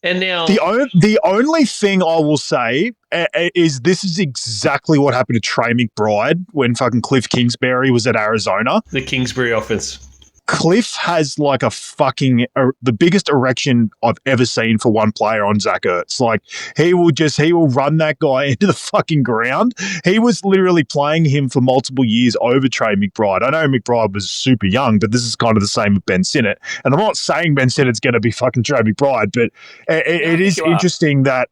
and now the only thing I will say is this is exactly what happened to Trey McBride when fucking Cliff Kingsbury was at Arizona. The Kingsbury offense. Cliff has the biggest erection I've ever seen for one player on Zach Ertz. He will run that guy into the fucking ground. He was literally playing him for multiple years over Trey McBride. I know McBride was super young, but this is kind of the same with Ben Sinnott. And I'm not saying Ben Sinnott's going to be fucking Trey McBride, but it is interesting that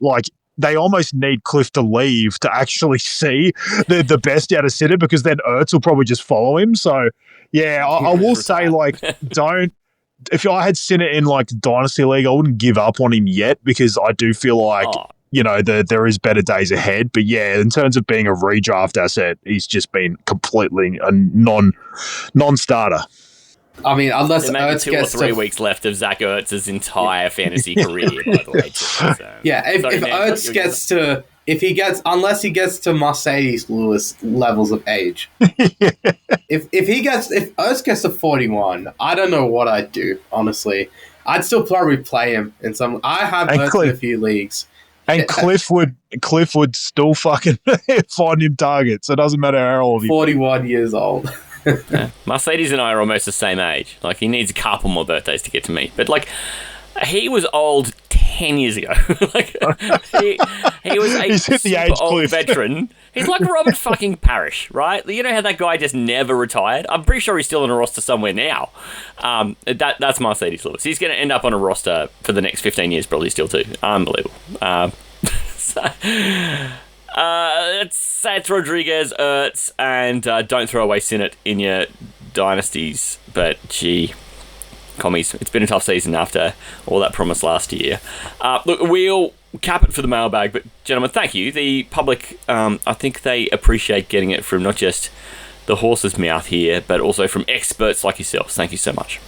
they almost need Cliff to leave to actually see the best out of Sinnott, because then Ertz will probably just follow him. So yeah, I will say don't. If I had Sinnott in Dynasty League, I wouldn't give up on him yet, because I do feel there is better days ahead. But yeah, in terms of being a redraft asset, he's just been completely a non-starter. I mean, unless there may Ertz be 2 or gets 3 weeks left of Zach Ertz's entire fantasy career, by the way. So. Yeah, if Ertz gets to, unless he gets to Mercedes Lewis levels of age. If Ertz gets to 41, I don't know what I'd do, honestly. I'd still probably play him in some. I have Ertz in a few leagues. And Cliff would still fucking find him targets. It doesn't matter how old he is. 41 years old. Mercedes and I are almost the same age. Like, he needs a couple more birthdays to get to me. But, like, he was old 10 years ago. Like, he was a He's hit the super age old cliff. veteran. He's like Robert fucking Parrish, right? You know how that guy just never retired? I'm pretty sure he's still on a roster somewhere now. That's Mercedes Lewis. He's going to end up on a roster for the next 15 years, probably still too. Unbelievable. Let's say it's Rodriguez, Ertz, and don't throw away Sinnott in your dynasties. But, gee, commies, it's been a tough season after all that promise last year. Look, we'll cap it for the mailbag, but, gentlemen, thank you. The public, I think they appreciate getting it from not just the horse's mouth here, but also from experts like yourselves. Thank you so much.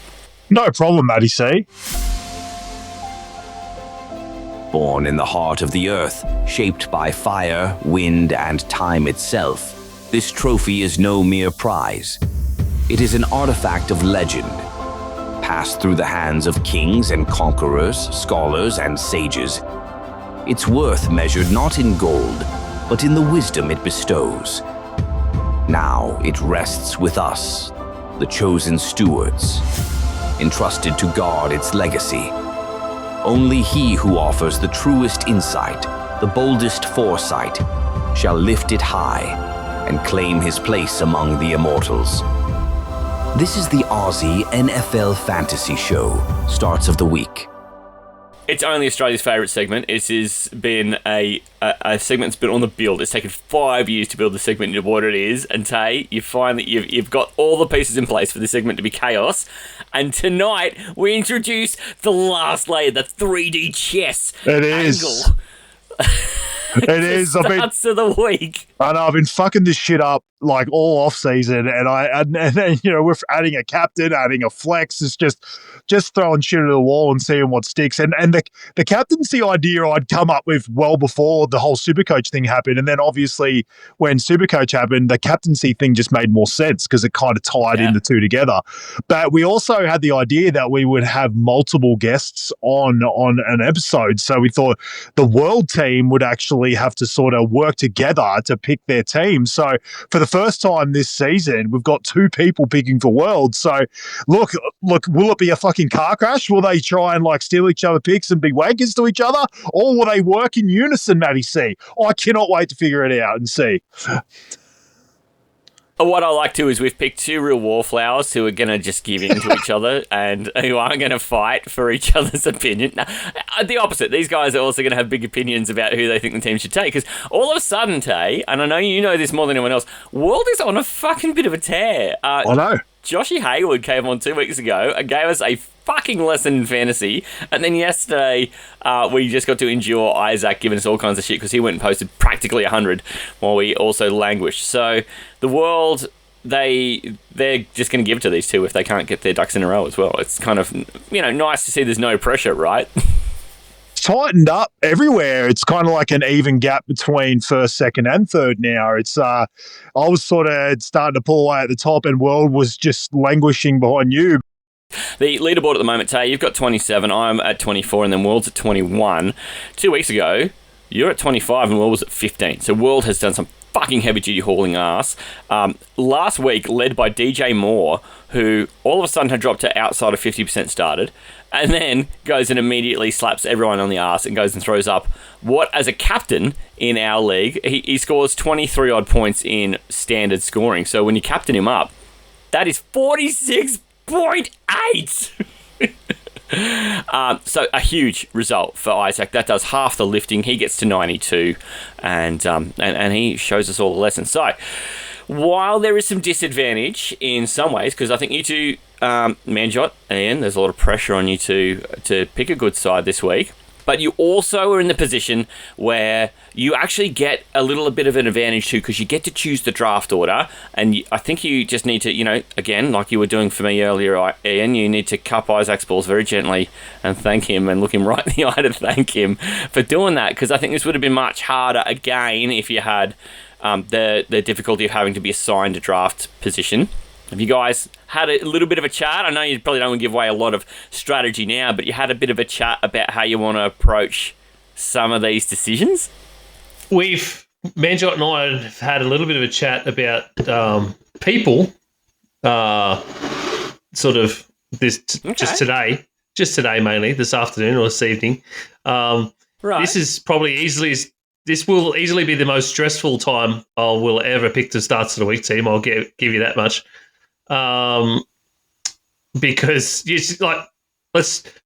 No problem, Matty C. Born in the heart of the earth, shaped by fire, wind, and time itself, this trophy is no mere prize. It is an artifact of legend, passed through the hands of kings and conquerors, scholars and sages. Its worth measured not in gold, but in the wisdom it bestows. Now it rests with us, the chosen stewards, entrusted to guard its legacy. Only he who offers the truest insight, the boldest foresight, shall lift it high and claim his place among the immortals. This is the Aussie NFL Fantasy Show, starts of the week. It's only Australia's favourite segment. It has been a segment that's been on the build. It's taken 5 years to build the segment into what it is. And Tay, you've got all the pieces in place for this segment to be chaos. And tonight we introduce the last layer, the 3D chess angle. It is. Starts of the week. I know I've been fucking this shit up like all off season, and you know, we're adding a captain, adding a flex. It's just throwing shit at the wall and seeing what sticks. And the captaincy idea I'd come up with well before the whole Supercoach thing happened, and then obviously when Supercoach happened, the captaincy thing just made more sense because it kind of tied in the two together. But we also had the idea that we would have multiple guests on an episode, so we thought the world team would actually have to sort of work together to pick their team. So for the first time this season, we've got two people picking for world. So look, will it be a fucking car crash? Will they try and like steal each other picks and be wankers to each other? Or will they work in unison, Matty C? I cannot wait to figure it out and see. What I like too is we've picked two real wallflowers who are going to just give in to each other and who aren't going to fight for each other's opinion. Now, the opposite. These guys are also going to have big opinions about who they think the team should take. Because all of a sudden, Tay, and I know you know this more than anyone else, World is on a fucking bit of a tear. I know. Joshy Hayward came on 2 weeks ago and gave us a fucking lesson in fantasy. And then yesterday, we just got to endure Isaac giving us all kinds of shit because he went and posted practically 100 while we also languished. So the World, they're just going to give it to these two if they can't get their ducks in a row as well. It's kind of, nice to see there's no pressure, right? Tightened up everywhere. It's kind of like an even gap between first, second, and third now. It's I was sort of starting to pull away at the top, and World was just languishing behind you. The leaderboard at the moment, Tay, you've got 27, I'm at 24, and then World's at 21. 2 weeks ago, you're at 25, and World was at 15. So World has done some fucking heavy-duty hauling ass. Last week, led by DJ Moore, who all of a sudden had dropped to outside of 50% started, and then goes and immediately slaps everyone on the ass and goes and throws up what, as a captain in our league, he scores 23-odd points in standard scoring. So when you captain him up, that is 46.8! So a huge result for Isaac. That does half the lifting. He gets to 92, and he shows us all the lessons. So while there is some disadvantage in some ways, because I think you two, Manjot and Ian, there's a lot of pressure on you two to pick a good side this week. But you also are in the position where you actually get a little bit of an advantage too, because you get to choose the draft order. And I think you just need to, again, like you were doing for me earlier, Ian, you need to cup Isaac's balls very gently and thank him and look him right in the eye to thank him for doing that. Because I think this would have been much harder again if you had the difficulty of having to be assigned a draft position. Have you guys had a little bit of a chat? I know you probably don't want to give away a lot of strategy now, but you had a bit of a chat about how you want to approach some of these decisions? Manjot and I have had a little bit of a chat about people, sort of just today mainly, this afternoon or this evening. Right. This will easily be the most stressful time I will ever pick to starts of the week team. I'll give you that much. Because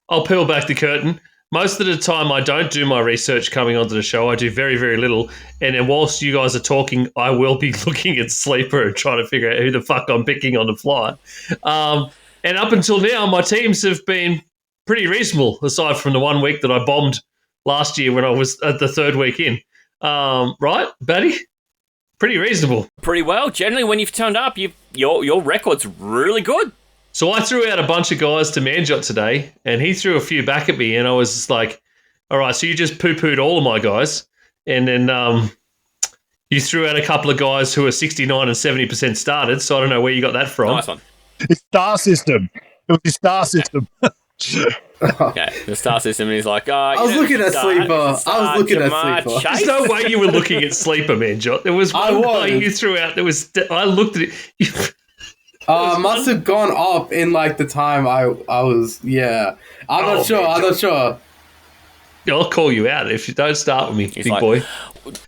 I'll peel back the curtain. Most of the time I don't do my research coming onto the show. I do very, very little. And then whilst you guys are talking, I will be looking at Sleeper and trying to figure out who the fuck I'm picking on the fly. And up until now, my teams have been pretty reasonable, aside from the 1 week that I bombed last year when I was at the third week in. Right, Batty? Pretty reasonable. Pretty well. Generally, when you've turned up, your record's really good. So I threw out a bunch of guys to Manjot today, and he threw a few back at me, and I was just like, all right, so you just poo-pooed all of my guys, and then you threw out a couple of guys who are 69 and 70% started, so I don't know where you got that from. Nice one. It's star system. It was the star system. Okay, the star system is like, I was looking at Sleeper. There's no way you were looking at Sleeper, Manjot. There was one guy you threw out. I looked at it. Must have gone up in like the time I was. Yeah, I'm not sure. I'll call you out if you don't start with me, big boy.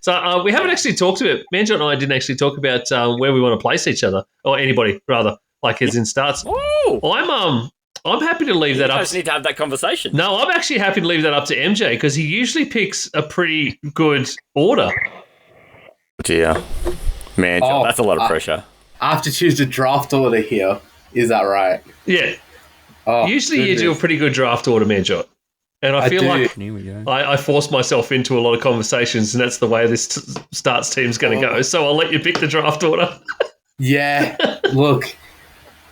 So we haven't actually talked about. Manjot and I didn't actually talk about where we want to place each other, or anybody rather, like as in starts. Ooh. I'm happy to leave that up. You guys need to have that conversation. No, I'm actually happy to leave that up to MJ because he usually picks a pretty good order. Dear, Manjot, that's a lot of pressure. I have to choose the draft order here. Is that right? Yeah. Usually you do a pretty good draft order, Manjot. And I feel like I force myself into a lot of conversations, and that's the way this starts team's going to go. So I'll let you pick the draft order. Yeah. Look,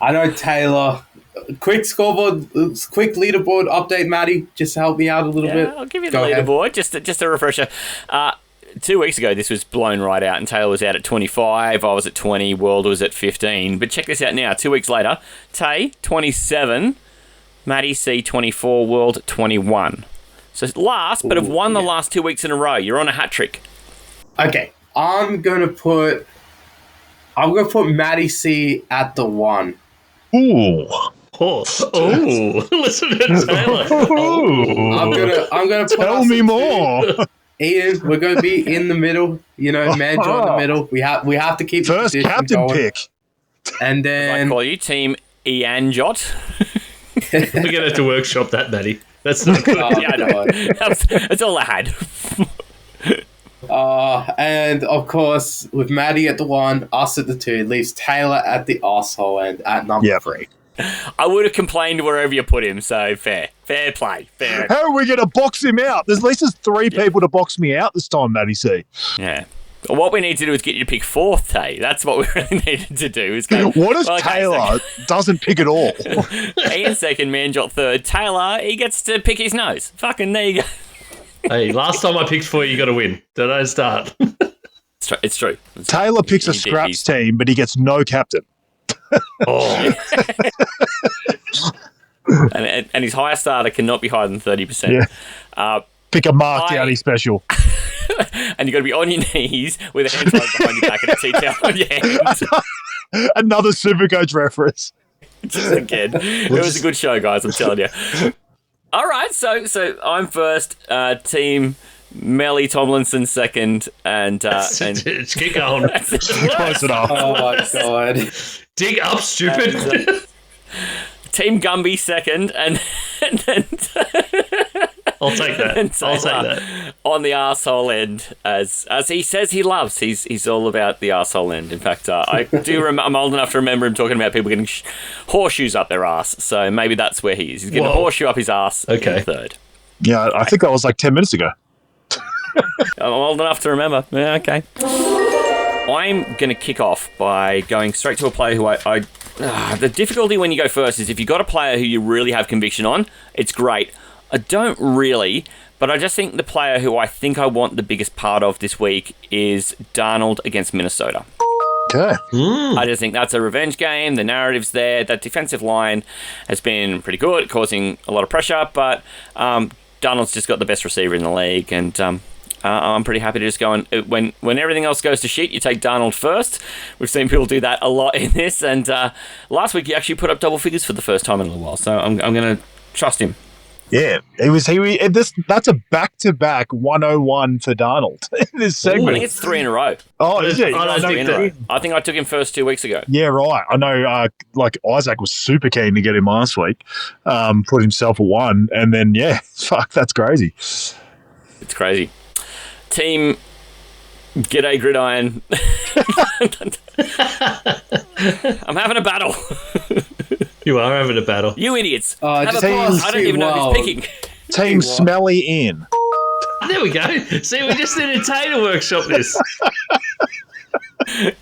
I know Taylor. Quick scoreboard, quick leaderboard update, Matty. Just to help me out a little bit. I'll give you the leaderboard. Just a refresher. 2 weeks ago, this was blown right out, and Taylor was out at 25. I was at 20. World was at 15. But check this out now. 2 weeks later, Tay 27, Matty C 24, World 21. So last, but have won the last 2 weeks in a row. You're on a hat trick. Okay, I'm gonna put Matty C at the 1. Ooh. Listen to Taylor. I'm gonna tell me more. Ian, we're going to be in the middle. You know, Manjot in the middle. We have to keep first the captain going. pick. I And then call you Team Ian Jot. We're gonna have to workshop that, Matty. That's not good. Yeah, I know. That's all I had. And of course, with Matty at the 1, us at the 2, leaves Taylor at the arsehole end at number 3. I would have complained wherever you put him, so fair play. How are we going to box him out? There's at least 3 people to box me out this time, Matty C. Yeah. What we need to do is get you to pick 4th, Tay. That's what we really needed to do. Is go, what if Taylor doesn't pick at all? Ian 2nd, Manjot 3rd. Taylor, he gets to pick his nose. Fucking there you go. Hey, last time I picked for you got to win. Don't start. It's true. Taylor picks a scraps team, but he gets no captain. and his highest starter cannot be higher than 30%. Yeah. Pick a Mark Downey special. And you've got to be on your knees with a hand tied behind your back and a tea towel on your hands. Another Supercoach reference. Just again. It was a good show, guys, I'm telling you. All right, so I'm first. Team Melly Tomlinson second, and keep going. Close enough. Oh my god! Dig up, stupid. Team Gumby second, and then I'll take that. On the arsehole end, as he says he loves. He's all about the arsehole end. In fact, I do. I'm old enough to remember him talking about people getting horseshoes up their ass. So maybe that's where he is. He's getting a horseshoe up his ass. Okay. In third. Yeah, I think that was like 10 minutes ago. I'm old enough to remember. Yeah, okay. I'm going to kick off by going straight to a player who the difficulty when you go first is if you've got a player who you really have conviction on, it's great. I don't really, but I just think the player who I think I want the biggest part of this week is Darnold against Minnesota. Okay. I just think that's a revenge game. The narrative's there. That defensive line has been pretty good, causing a lot of pressure, but Darnold Darnold's just got the best receiver in the league, and I'm pretty happy to just go and when everything else goes to shit, you take Darnold first. We've seen people do that a lot in this, and last week he actually put up double figures for the first time in a little while, so I'm going to trust him. Yeah, that's a back-to-back 101 for Darnold in this segment. I think it's 3 in a row. Oh, is it? I think I took him first 2 weeks ago. Yeah, right. I know, Isaac was super keen to get him last week, put himself at 1, and then, yeah, fuck, that's crazy. It's crazy. Team Gday Gridiron. I'm having a battle. You are having a battle. You idiots. Have a pause. I don't even know who's picking. Team Smelly in. There we go. See, we just entertained a workshop this.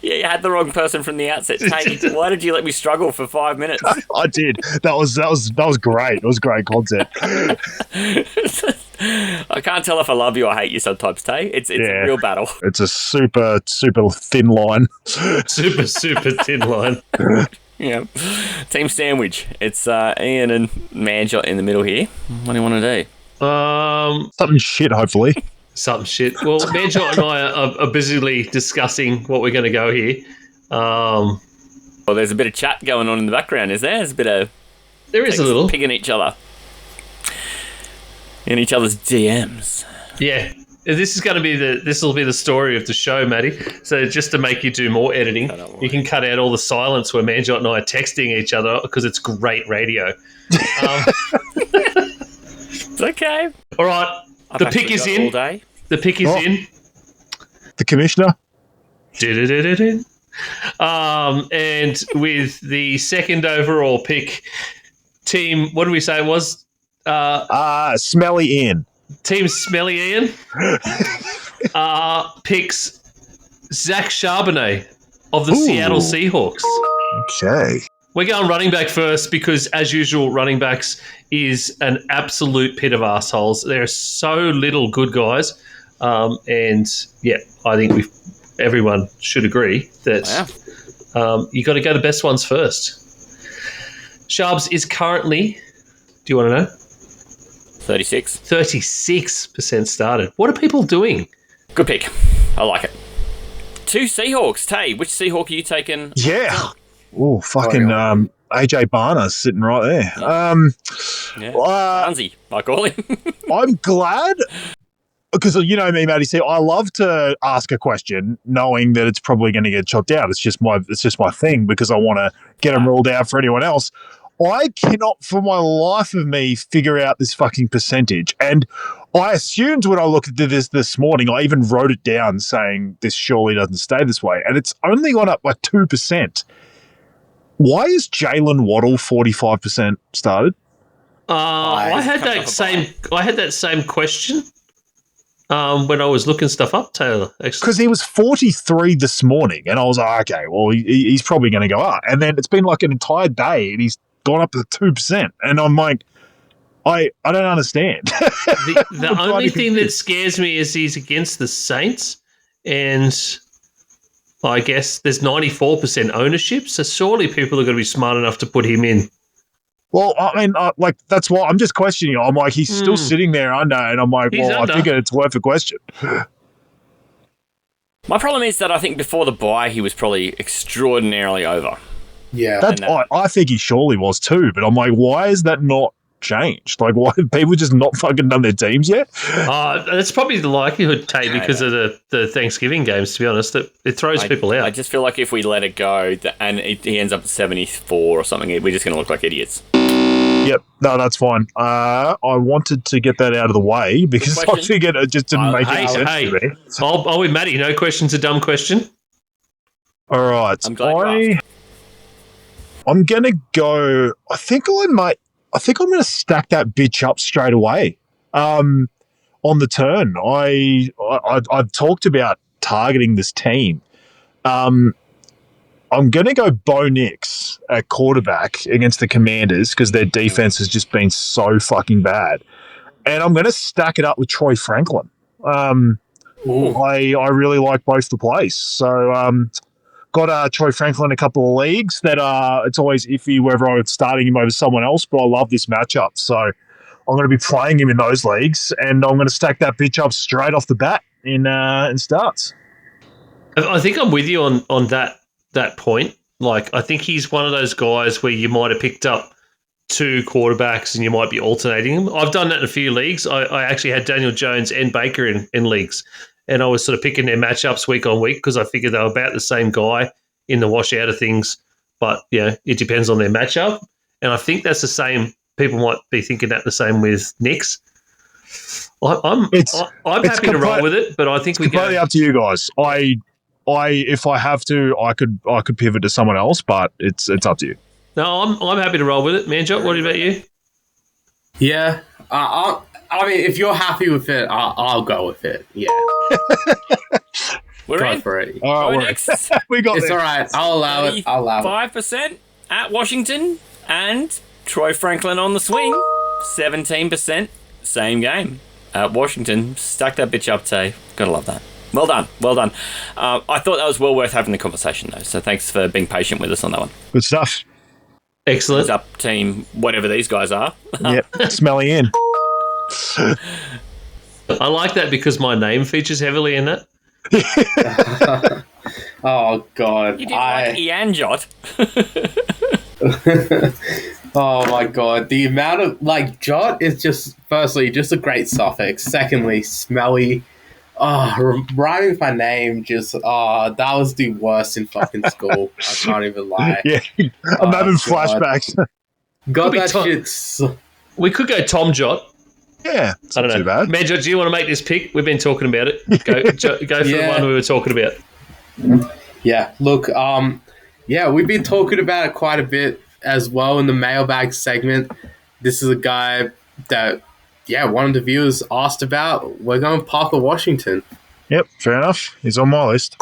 Yeah, you had the wrong person from the outset. Hey, why did you let me struggle for 5 minutes? I did. That was great. It was great content. I can't tell if I love you or hate you sometimes, Tay. It's a real battle. It's a super, super thin line. Super, super thin line. Yeah. Team Sandwich. It's Ian and Manjot in the middle here. What do you want to do? Something shit, hopefully. Something shit. Well, Manjot and I are busily discussing what we're going to go here. Well, there's a bit of chat going on in the background, is there? There's a bit of... There is a little. Picking each other. In each other's DMs. Yeah. This will be the story of the show, Matty. So just to make you do more editing, you can cut out all the silence where Manjot and I are texting each other because it's great radio. It's okay. All right. The pick is in. All day. The pick is in. The commissioner. And with the second overall pick, team, what did we say it was? Smelly Ian. Team Smelly Ian picks Zach Charbonnet of the Seattle Seahawks. Okay. We're going running back first because, as usual, running backs is an absolute pit of assholes. There are so little good guys. And, yeah, I think everyone should agree that you got to go the best ones first. Sharbs is currently, do you want to know? 36% started. What are people doing? Good pick. I like it. 2 Seahawks. Tay, which Seahawk are you taking? Yeah. Oh, fucking AJ Barner's sitting right there. Barnsey, I call him. I'm glad because you know me, Matty. See, I love to ask a question knowing that it's probably going to get chopped out. It's just my thing because I want to get them ruled out for anyone else. I cannot, for my life of me, figure out this fucking percentage. And I assumed when I looked at this morning, I even wrote it down saying this surely doesn't stay this way. And it's only gone up by 2%. Why is Jalen Waddle 45% started? I had that same question when I was looking stuff up, Taylor. Because he was 43 this morning. And I was like, okay, well, he's probably going to go up. And then it's been like an entire day and he's gone up to 2%, and I'm like, I don't understand. The only thing that scares me is he's against the Saints, and I guess there's 94% ownership, so surely people are going to be smart enough to put him in. Well, I mean, that's why I'm just questioning. I'm like, he's still sitting there under, and I'm like, I think it's worth a question. My problem is that I think before the bye, he was probably extraordinarily over. Yeah. I think he surely was too, but I'm like, why is that not changed? Like, why have people just not fucking done their teams yet? That's probably the likelihood, Tay, because of the Thanksgiving games, to be honest, that it throws people out. I just feel like if we let it go and he ends up at 74 or something, we're just going to look like idiots. Yep. No, that's fine. I wanted to get that out of the way because I figured it just didn't make any sense to me. I'll be Matty. No question's a dumb question. All right. I'm glad I'm going to go... I think I'm going to stack that bitch up straight away on the turn. I've talked about targeting this team. I'm going to go Bo Nix at quarterback against the Commanders because their defense has just been so fucking bad. And I'm going to stack it up with Troy Franklin. I really like both the plays. So... got Troy Franklin in a couple of leagues that it's always iffy whether I'm starting him over someone else, but I love this matchup. So I'm going to be playing him in those leagues, and I'm going to stack that bitch up straight off the bat in starts. I think I'm with you on that point. Like, I think he's one of those guys where you might have picked up 2 quarterbacks and you might be alternating them. I've done that in a few leagues. I actually had Daniel Jones and Baker in leagues, and I was sort of picking their matchups week on week because I figured they were about the same guy in the wash out of things. But, it depends on their matchup. And I think that's the same. People might be thinking that the same with Knicks. I'm happy to roll with it, but I think it's completely up to you guys. If I have to, I could pivot to someone else, but it's up to you. No, I'm happy to roll with it. Manjot, what about you? Yeah, I mean, if you're happy with it, I'll go with it. Yeah. We're go in. for it. All right, next. We got it's this. all right. I'll allow it. 5% at Washington and Troy Franklin on the swing. 17%. Same game at Washington. Stack that bitch up, Tay. Gotta love that. Well done. I thought that was well worth having the conversation, though. So thanks for being patient with us on that one. Good stuff. Excellent. It's up team, whatever these guys are. Yep, smelly in. I like that because my name features heavily in it. Oh, God. You didn't like Ianjot. Oh, my God. The amount of, Jot is just, firstly, just a great suffix. Secondly, smelly. Rhyming my name that was the worst in fucking school. I can't even lie. Yeah, I'm having flashbacks. God, that shit's... We could go Tom Jot. Yeah, I don't know. Too bad. Manjot, do you want to make this pick? We've been talking about it. Go for the one we were talking about. Yeah, look, we've been talking about it quite a bit as well in the mailbag segment. This is a guy that, one of the viewers asked about. We're going Parker Washington. Yep, fair enough. He's on my list.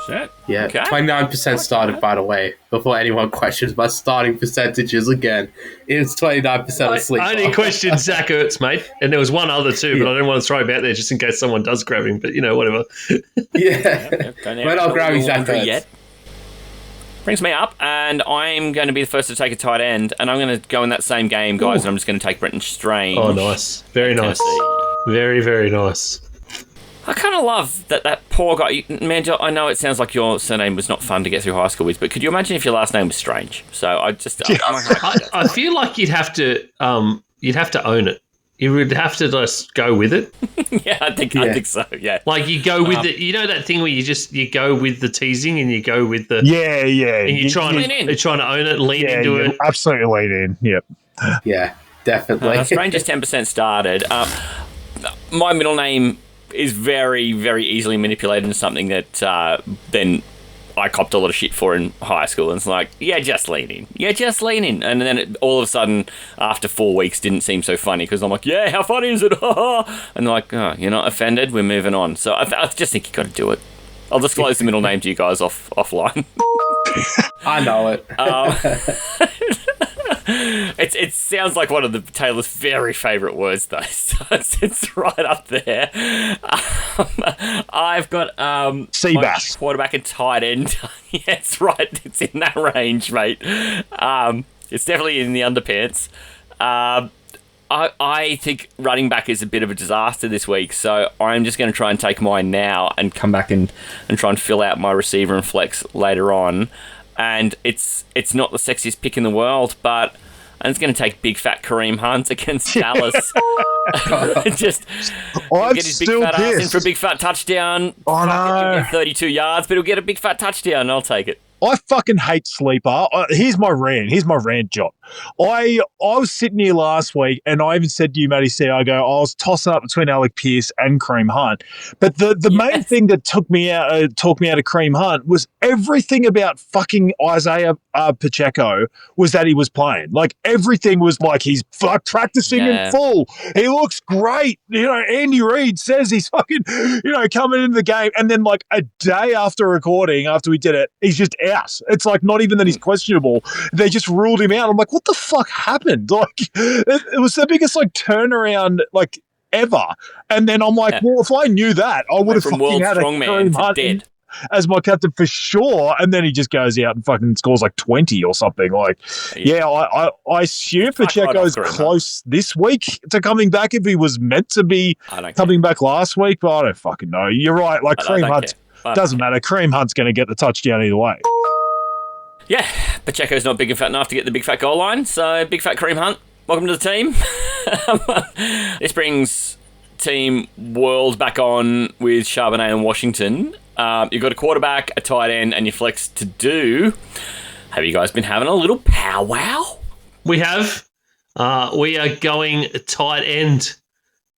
Shit. Yeah, Okay. 29% started, by the way, before anyone questions my starting percentages again. It's 29% of sleep. I only questioned Zach Ertz, mate, and there was one other too, but I didn't want to throw him out there just in case someone does grab him, but whatever. Yeah. We're not grabbing Zach Ertz yet. Brings me up, and I'm going to be the first to take a tight end, and I'm going to go in that same game, guys, and I'm just going to take Brenton Strange. Oh, nice. Very nice. Very, very nice. I kind of love that poor guy. Manjot, I know it sounds like your surname was not fun to get through high school with, but could you imagine if your last name was Strange? So I just... I feel like you'd have to own it. You would have to just go with it. Yeah, I think so, yeah. Like you go with the, that thing where you go with the teasing and you go with the... Yeah. And you're trying to own it, lean into it. Absolutely lean in, yep. Yeah, definitely. Strange is 10% started. My middle name is very, very easily manipulated into something that then I copped a lot of shit for in high school. And it's like, just lean in. And then all of a sudden, after 4 weeks, didn't seem so funny because I'm like, how funny is it? And they're like, oh, you're not offended? We're moving on. So I just think you got to do it. I'll disclose the middle name to you guys offline. I know it. It sounds like one of the Taylor's very favourite words, though. So it's right up there. I've got Seabass, quarterback and tight end. Yeah, it's right. It's in that range, mate. It's definitely in the underpants. I think running back is a bit of a disaster this week, so I'm just going to try and take mine now and come back and try and fill out my receiver and flex later on. And it's not the sexiest pick in the world, but I'm just going to take big fat Kareem Hunt against Dallas. Just I'm get his big still fat ass in pissed. for a big fat touchdown. Oh, no. He'll get 32 yards, but he'll get a big fat touchdown. I'll take it. I fucking hate sleeper. Here's my rant, Jot. I was sitting here last week, and I even said to you, Matty C, I was tossing up between Alec Pierce and Kareem Hunt. But the main thing that took me out of Kareem Hunt was everything about fucking Isaiah Pacheco was that he was playing. Like, everything was like he's practicing in full. He looks great. Andy Reid says he's fucking, coming into the game. And then, like, a day after recording, after we did it, he's just out. It's like not even that he's questionable. They just ruled him out. I'm like, what the fuck happened? Like, it was the biggest turnaround ever. And then I'm like, well, if I knew that, I would have from fucking world had strongman Kareem to Hunt dead. as my captain for sure. And then he just goes out and fucking scores like 20 or something. Like, yeah, I assume Pacheco's close this week to coming back if he was meant to be coming back last week, but I don't fucking know. You're right. Like, Kareem Hunt, doesn't matter. Kareem Hunt's going to get the touchdown either way. Yeah, Pacheco's not big and fat enough to get the big fat goal line, so big fat Kareem Hunt, welcome to the team. This brings Team World back on with Charbonnet and Washington. You've got a quarterback, a tight end, and your flex to do. Have you guys been having a little powwow? We have. We are going tight end,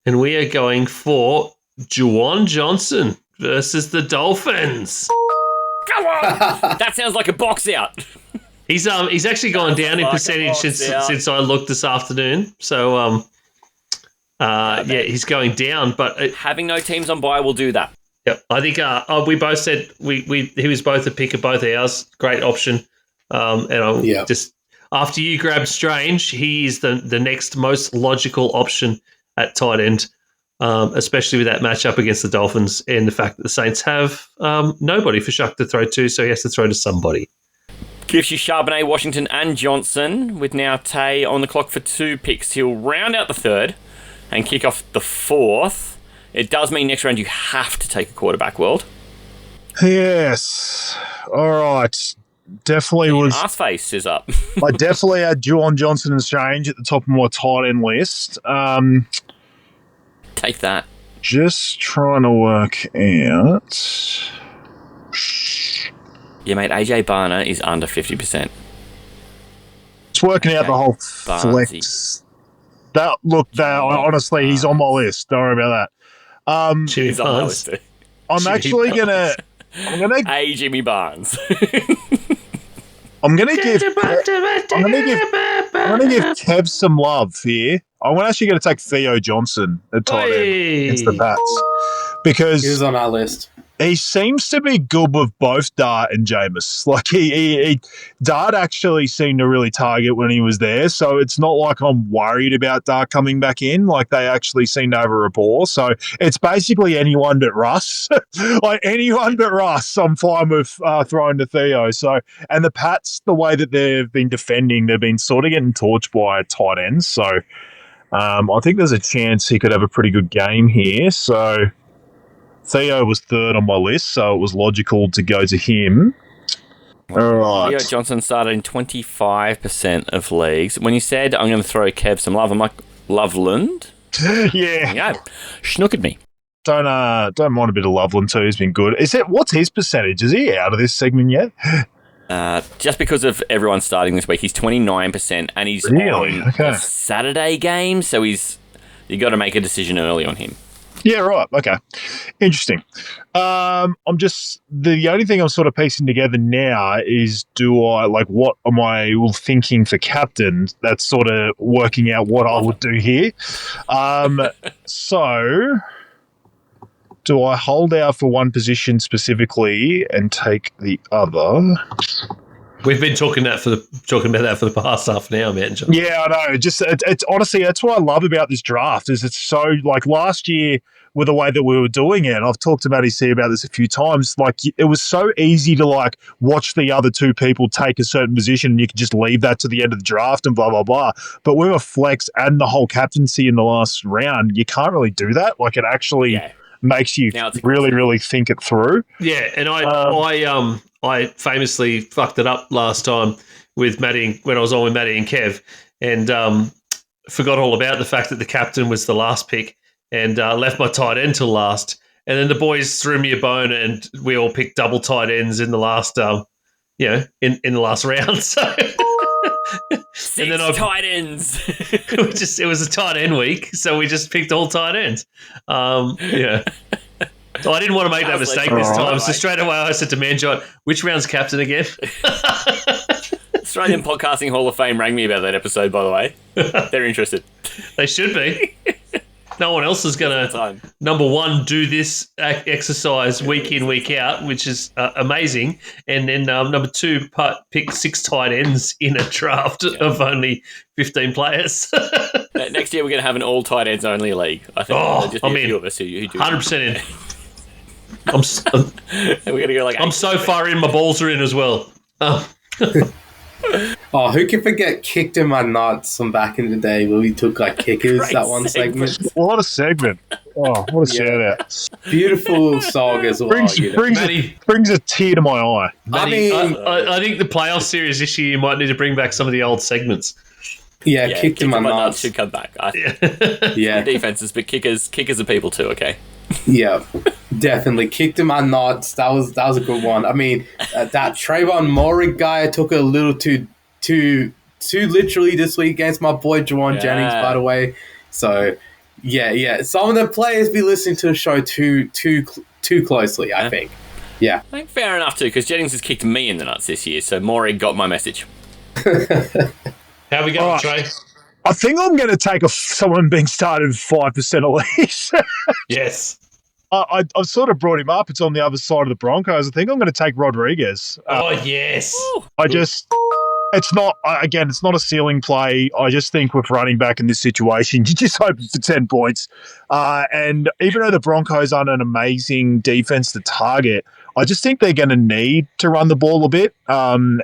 and we are going for Juwan Johnson versus the Dolphins. Come on! That sounds like a box out. He's actually gone down in percentage since I looked this afternoon. So he's going down. But having no teams on bye will do that. Yep, I think we both said he was both a pick of both ours. Great option. Just after you grabbed Strange, he is the next most logical option at tight end. Especially with that matchup against the Dolphins and the fact that the Saints have nobody for Shuck to throw to, so he has to throw to somebody. Gives you Charbonnet, Washington, and Johnson, with now Tay on the clock for 2 picks. He'll round out the third and kick off the fourth. It does mean next round you have to take a quarterback, World. Yes. All right. Definitely was. Arseface is up. I definitely had Juwan Johnson and Strange at the top of my tight end list. Take that. Just trying to work out. Yeah, mate, AJ Barner is under 50%. It's working out the whole flex. Honestly, he's on my list. Don't worry about that. He's on my list too. I'm actually gonna. Hey, Jimmy Barnes. I'm gonna give Kev some love here. I'm actually going to take Theo Johnson at tight end against the Pats because he was on our list. He seems to be good with both Dart and Jameis. Like Dart actually seemed to really target when he was there, so it's not like I'm worried about Dart coming back in. Like they actually seem to have a rapport. So it's basically anyone but Russ. Like anyone but Russ, I'm fine with throwing to Theo. So and the Pats, the way that they've been defending, they've been sort of getting torched by tight ends. So I think there's a chance he could have a pretty good game here. So Theo was third on my list, so it was logical to go to him. All right. Theo Johnson started in 25% of leagues. When you said, I'm going to throw Kev some love, I'm like, Loveland? Yeah. Snookered me. Don't mind a bit of Loveland too. He's been good. What's his percentage? Is he out of this segment yet? Just because of everyone starting this week, he's 29%, and he's on a Saturday game, so you got to make a decision early on him. Yeah, right. Okay. Interesting. The only thing I'm sort of piecing together now is what am I thinking for captain? That's sort of working out what I would do here. So do I hold out for one position specifically and take the other? We've been talking about that for the past half an hour, man. Yeah, I know. It's honestly, that's what I love about this draft is it's so like last year with the way that we were doing it. I've talked about this a few times. Like it was so easy to like watch the other two people take a certain position and you could just leave that to the end of the draft and blah, blah, blah. But with a flex and the whole captaincy in the last round, you can't really do that. Like it actually makes you really, really think it through. Yeah, and I famously fucked it up last time with Matty when I was on with Matty and Kev, and forgot all about the fact that the captain was the last pick, and left my tight end till last. And then the boys threw me a bone, and we all picked double tight ends in the last, in the last round. So. And then tight ends. It was a tight end week, so we just picked all tight ends. So I didn't want to make that mistake this time. So straight away I said to Manjot, which round's captain again? Australian Podcasting Hall of Fame rang me about that episode, by the way. They're interested. They should be. No one else is going to, number one, do this exercise week in, week out, which is amazing. And then number two, pick 6 tight ends in a draft of only 15 players. Next year, we're going to have an all tight ends only league. I think there'll just be a few of us who do 100% in. I'm We're gonna go like. I'm so far in, my balls are in as well. Oh, who can forget Kicked in My Nuts from back in the day where we took like kickers, Great that one segment. What a segment. Oh, what a shout out. Beautiful song as well. Brings a tear to my eye. Matty, I think the playoff series this year, you might need to bring back some of the old segments. Yeah, Kicked in My Nuts should come back. Yeah. Defenses, but kickers are people too, okay? Yeah, definitely. Kicked in My Nuts. That was a good one. I mean, that Trayvon Morig guy took it a little too literally this week against my boy Juwan Jennings, by the way. So, yeah. Some of the players be listening to the show too closely, I think. Yeah. I think fair enough too, because Jennings has kicked me in the nuts this year, so Morig got my message. How we going, Trey? I think I'm going to take someone being started 5% at least. Yes. I've sort of brought him up. It's on the other side of the Broncos. I think I'm going to take Rodriguez. Yes. It's not a ceiling play. I just think with running back in this situation, you just hope for 10 points. And even though the Broncos aren't an amazing defense to target, I just think they're going to need to run the ball a bit. And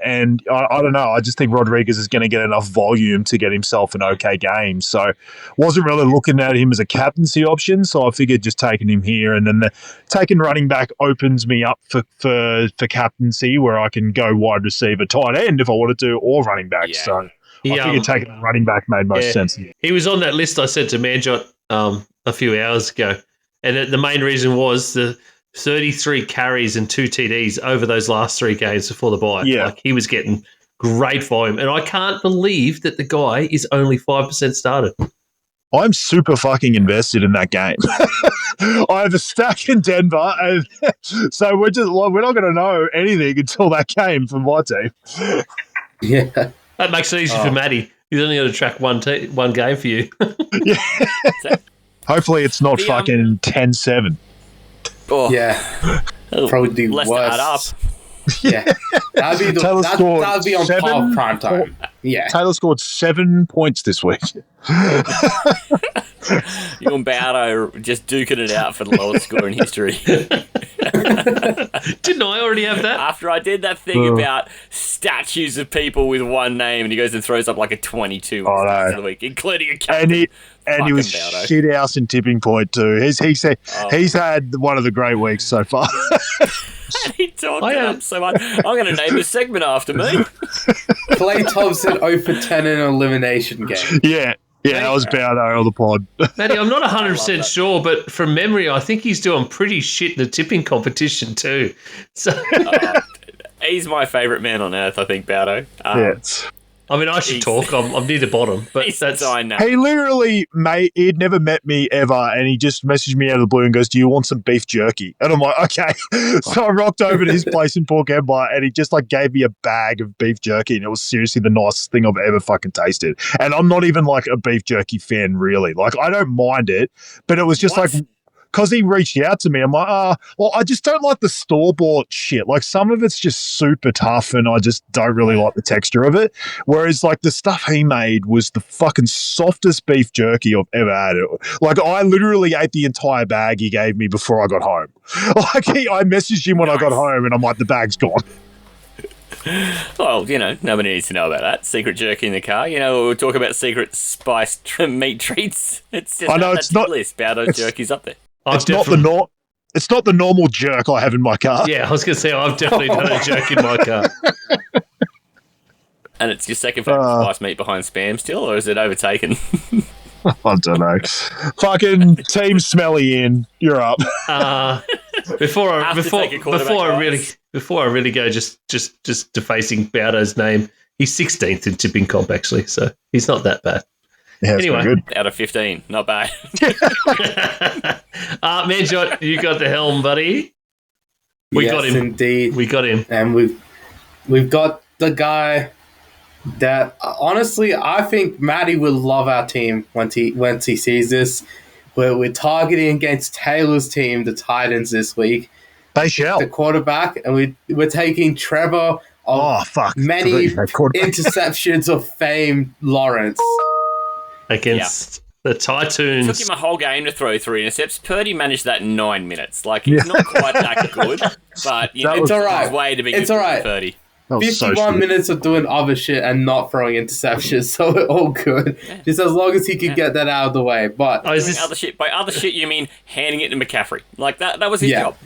I don't know. I just think Rodriguez is going to get enough volume to get himself an okay game. So wasn't really looking at him as a captaincy option. So I figured just taking him here, and then taking running back opens me up for captaincy, where I can go wide receiver, tight end if I want to do, or running back. Yeah. So I figured taking running back made most sense. He was on that list I sent to Manjot a few hours ago. And the main reason was the 33 carries and 2 TDs over those last 3 games before the bye. Yeah. Like, he was getting great volume. And I can't believe that the guy is only 5% started. I'm super fucking invested in that game. I have a stack in Denver, and so we're not going to know anything until that game from my team. Yeah. That makes it easy for Matty. He's only going to track one game for you. Yeah. Hopefully it's not fucking 10-7. Oh. Yeah. Probably the Less worst. to add up. Yeah. That'd be on par of prime time. Yeah. Taylor scored 7 points this week. You and Baudo just duking it out for the lowest score in history. Didn't I already have that? After I did that thing about statues of people with one name, and he goes and throws up like a 22 for the week, including a captain. And he was shit house in tipping point too. He's had one of the great weeks so far. He talked it up so much. I'm going to name this segment after me. Clay Thompson 0 for 10 in an elimination game. Yeah, that was Baudo on the pod. Matty, I'm not 100% sure, but from memory, I think he's doing pretty shit in the tipping competition too. So he's my favourite man on earth, I think, Baudo. I mean, I should talk. I'm near the bottom, but that's I know. He literally, he'd never met me ever, and he just messaged me out of the blue and goes, "Do you want some beef jerky?" And I'm like, "Okay." So I rocked over to his place in Port Kembla, and he just gave me a bag of beef jerky, and it was seriously the nicest thing I've ever fucking tasted. And I'm not even a beef jerky fan, really. I don't mind it, but it was just because he reached out to me, I'm like, I just don't like the store-bought shit. Some of it's just super tough, and I just don't really like the texture of it. Whereas, the stuff he made was the fucking softest beef jerky I've ever had. I literally ate the entire bag he gave me before I got home. I messaged him when I got home, and I'm like, the bag's gone. Well, nobody needs to know about that. Secret jerky in the car. We'll talk about secret spiced meat treats. It's just it's not list. Baudo's jerky's up there. It's not the normal jerk I have in my car. Yeah, I was going to say, I've definitely done a jerk in my car. And it's your second favourite spiced meat behind Spam still, or is it overtaken? I don't know. Fucking Team Smelly in. You're up. Before I really go just defacing Baudo's name, he's 16th in tipping comp actually, so he's not that bad. Yeah, anyway, good. Out of 15, not bad. Manjot, you got the helm, buddy. We got him. Indeed. We got him. And we've got the guy that honestly I think Matty will love our team once he sees this. We're targeting against Taylor's team, the Titans, this week. They shall. The quarterback, and we're taking Trevor of many interceptions of fame, Lawrence. Against The It took Tytoons. him a whole game to throw 3 intercepts. Purdy managed that in 9 minutes. Like, he's not quite that good, but you know, It's all right. it's way to be It's good all right. for Purdy. That was so 51 shit. minutes of doing other shit and not throwing interceptions, so we're all good. Just as long as he can get that out of the way. But Oh, is Doing this, other shit. By other shit, you mean handing it to McCaffrey. Like, that was his Yeah. job.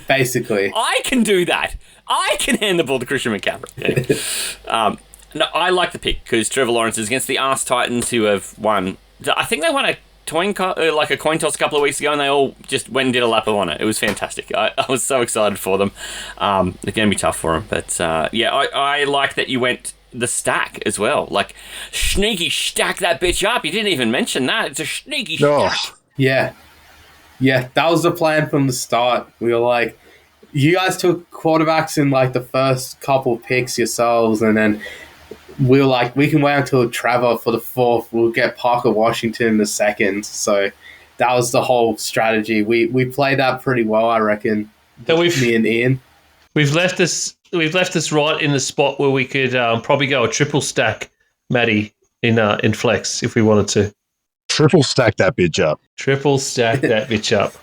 basically, I can do that. I can hand the ball to Christian McCaffrey. Anyway. No, I like the pick because Trevor Lawrence is against the Arse Titans who have won. I think they won a coin toss a couple of weeks ago, and they all just went and did a lap of honour. It was fantastic. I was so excited for them. It's going to be tough for them, but yeah, I like that you went the stack as well. Like, sneaky stack that bitch up. You didn't even mention that. It's a sneaky Oh. stack. yeah. That was the plan from the start. We were like, you guys took quarterbacks in like the first couple picks yourselves, and then we were like, we can wait until Trevor for the 4th. We'll get Parker Washington in the 2nd. So that was the whole strategy. We played that pretty well, I reckon. and Me and Ian. we've left us right in the spot where we could probably go a triple stack, Matty, in flex if we wanted to. Triple stack that bitch up. Triple stack that bitch up.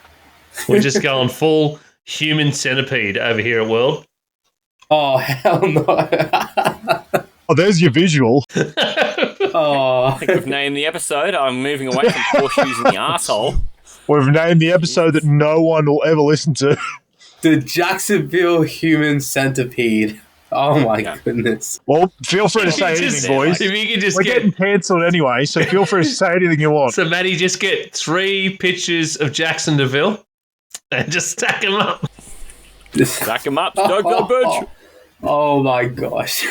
We're just going full human centipede over here at World. Oh, hell no. Oh, there's your visual. Oh. I think we've named the episode. I'm moving away from horseshoes in the arsehole. We've named the episode that no one will ever listen to. The Jacksonville Human Centipede. Oh my goodness. Well, feel free to say If you anything, boys. If you could just We're getting cancelled anyway, so feel free to say anything you want. So, Matty, just get 3 pictures of Jacksonville and just stack them up. Stack them up. Stack that bitch. Oh my gosh.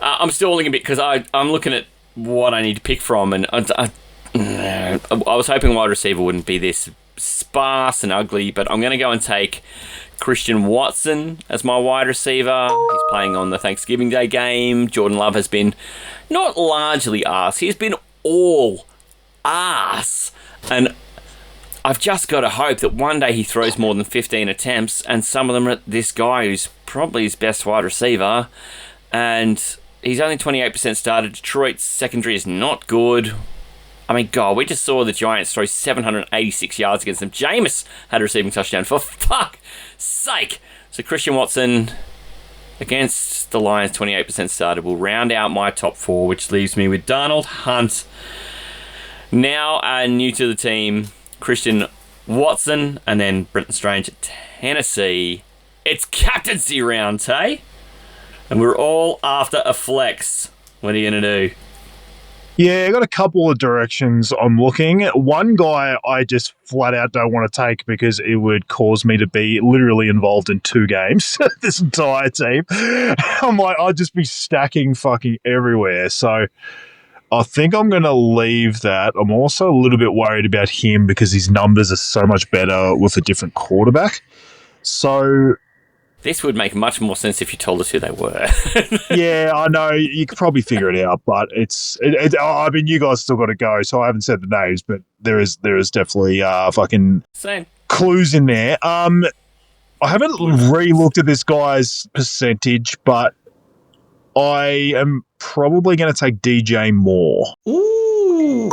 I'm stalling a bit because I'm looking at what I need to pick from, and I was hoping wide receiver wouldn't be this sparse and ugly, but I'm going to go and take Christian Watson as my wide receiver. He's playing on the Thanksgiving Day game. Jordan Love has been not largely arse. He's been all arse. And I've just got to hope that one day he throws more than 15 attempts, and some of them are at this guy who's probably his best wide receiver. And he's only 28% started. Detroit's secondary is not good. I mean, God, we just saw the Giants throw 786 yards against them. Jameis had a receiving touchdown, for fuck's sake. So Christian Watson against the Lions, 28% started, will round out my top 4, which leaves me with Darnold, Hunt. Now, new to the team, Christian Watson, and then Brenton Strange at Tennessee. It's captaincy round, hey? And we're all after a flex. What are you going to do? Yeah, I got a couple of directions I'm looking. One guy I just flat out don't want to take because it would cause me to be literally involved in 2 games, this entire team. I'm like, I'd just be stacking fucking everywhere. So I think I'm going to leave that. I'm also a little bit worried about him because his numbers are so much better with a different quarterback. So this would make much more sense if you told us who they were. yeah, I know. You could probably figure it out, but I mean, you guys still got to go, so I haven't said the names, but there is definitely fucking Same. clues in there. I haven't re-looked at this guy's percentage, but I am probably going to take DJ Moore. Ooh.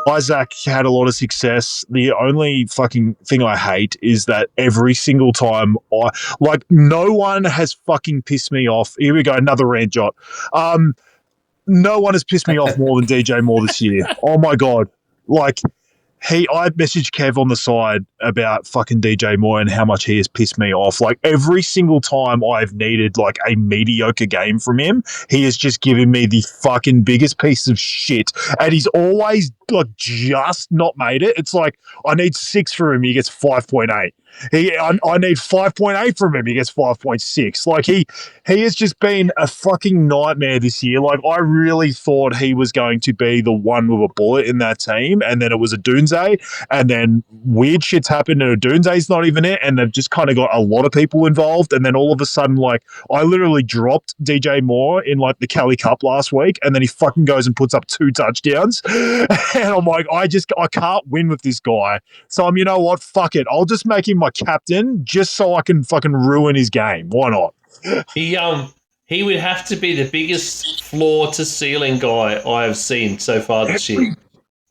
Isaac had a lot of success. The only fucking thing I hate is that every single time no one has fucking pissed me off. Here we go, another rant jot. No one has pissed me off more than DJ Moore this year. Oh my God. Like, I messaged Kev on the side about fucking DJ Moore and how much he has pissed me off. Like, every single time I've needed like a mediocre game from him, he has just given me the fucking biggest piece of shit. And he's always like just not made it. It's like, I need 6 for him, he gets 5.8. I need 5.8 from him, he gets 5.6. Like, he has just been a fucking nightmare this year. Like, I really thought he was going to be the one with a bullet in that team, and then it was a Dunze, and then weird shit's happened and a Dunze's not even it, and they've just kind of got a lot of people involved, and then all of a sudden, like, I literally dropped DJ Moore in like the Kelly Cup last week, and then he fucking goes and puts up 2 touchdowns, and I'm like, I can't win with this guy. So you know what? Fuck it. I'll just make him my captain just so I can fucking ruin his game. Why not? He he would have to be the biggest floor to ceiling guy I have seen so far this year.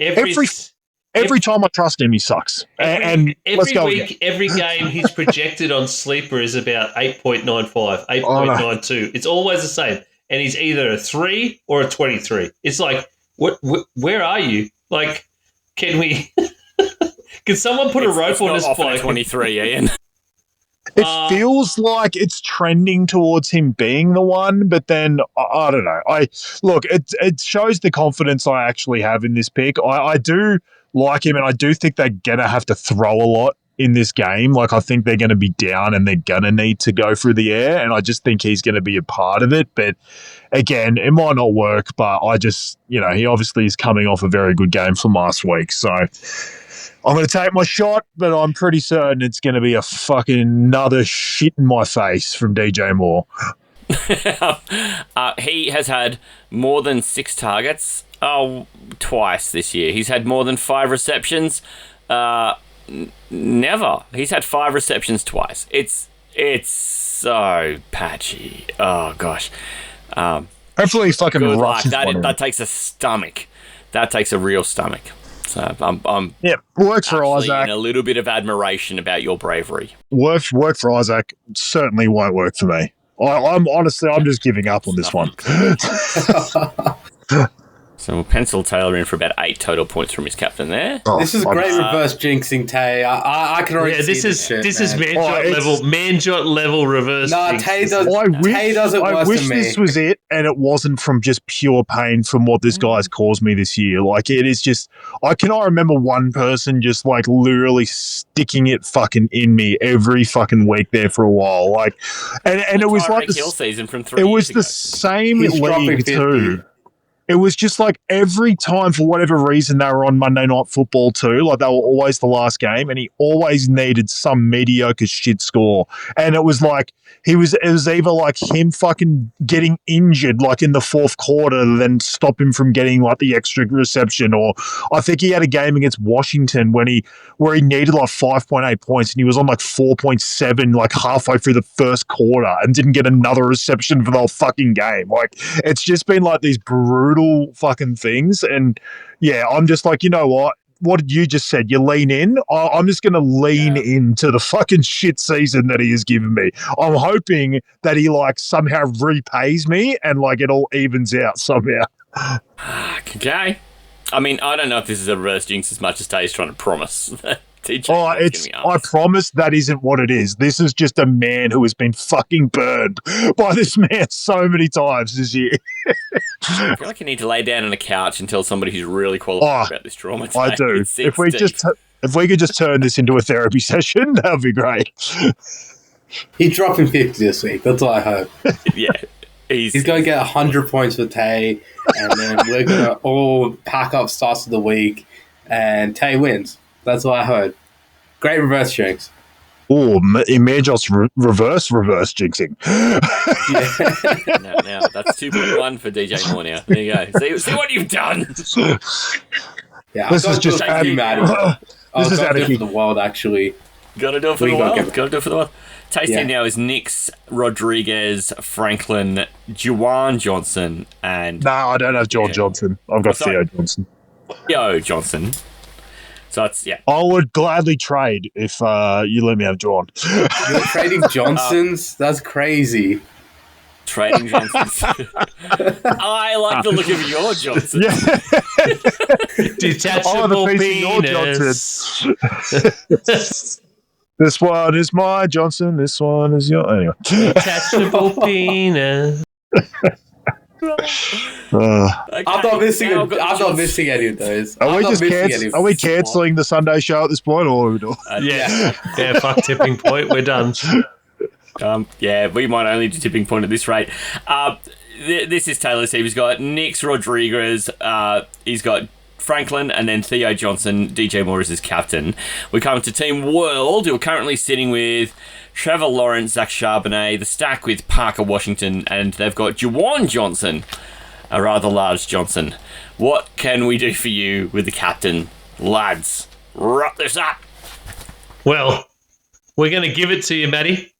Every time I trust him, he sucks. And let's every go week, again. every game, he's projected on Sleeper is about 8.95, 8.92. It's always the same. And he's either a 3 or a 23. It's like, where are you? Like, can someone put a rope on his bloke? 23, Ian. It feels like it's trending towards him being the one, but then I don't know. It shows the confidence I actually have in this pick. I do like him, and I do think they're gonna have to throw a lot in this game. Like, I think they're gonna be down and they're gonna need to go through the air, and I just think he's gonna be a part of it. But again, it might not work, but I just, he obviously is coming off a very good game from last week, so I'm going to take my shot, but I'm pretty certain it's going to be a fucking another shit in my face from DJ Moore. He has had more than 6 targets twice this year. He's had more than 5 receptions. Never. He's had 5 receptions twice. It's so patchy. Oh, gosh. Hopefully he fucking rushes that takes a stomach. That takes a real stomach. So I'm works for Isaac. In a little bit of admiration about your bravery. Work for Isaac certainly won't work for me. I'm just giving up on this one. So we'll pencil Taylor in for about 8 total points from his captain there. This is great reverse jinxing, Tay. I can already see this is Manjot level reverse. No, Tay does it worse I wish than me. this was it, and it wasn't from just pure pain from what this guy's caused me this year. Like, it is just, I cannot remember one person just like literally sticking it fucking in me every fucking week there for a while. Like, and it was like the season from 3 it was years the ago. same He's league too. It was just like every time, for whatever reason, they were on Monday Night Football too. Like, they were always the last game, and he always needed some mediocre shit score. And it was like it was either like him fucking getting injured like in the fourth quarter, then stop him from getting like the extra reception. Or I think he had a game against Washington where he needed like 5.8 points, and he was on like 4.7 like halfway through the first quarter and didn't get another reception for the whole fucking game. Like, it's just been like these brutal fucking things. And yeah, I'm just like, you know what you just said, you lean in. I'm just going to lean into the fucking shit season that he has given me. I'm hoping that he like somehow repays me and like it all evens out somehow. Okay. I mean, I don't know if this is a reverse jinx as much as Tay's trying to promise. I promise that isn't what it is. This is just a man who has been fucking burned by this man so many times this year. I feel like you need to lay down on a couch and tell somebody who's really qualified about this trauma. I do. If we could just turn this into a therapy session, that would be great. He's dropping 50 this week. That's all I hope. Yeah. He's going to get 100 points for Tay, and then we're going to all pack up starts of the week, and Tay wins. That's what I heard. Great reverse jinx. Oh, Manjot's reverse jinxing. Now, that's 2.1 for DJ Moore now. There you go. See what you've done. Yeah, this is just This is out of the world, actually. Got to do it for the world. Got to do it for the world. Tasting now is Nix, Rodriguez, Franklin, Juwan Johnson, and... No, I don't have John Johnson. I've got Theo Johnson. Theo Johnson. So it's, I would gladly trade if you let me have John. You're trading Johnsons? That's crazy. Trading Johnsons. I like the look of your Johnson. Detachable penis. This one is my Johnson. This one is your... Anyway. Detachable penis. I'm not missing any of those. Are we cancelling the Sunday show at this point, or are we doing? Yeah, fuck tipping point. We're done. We might only do tipping point at this rate. This is Taylor's team. He's got Nix Rodriguez. He's got Franklin, and then Theo Johnson. DJ Moore is his captain. We come to Team World, who are currently sitting with Trevor Lawrence, Zach Charbonnet, the stack with Parker Washington, and they've got Juwan Johnson, a rather large Johnson. What can we do for you with the captain? Lads, wrap this up. Well, we're going to give it to you, Matty.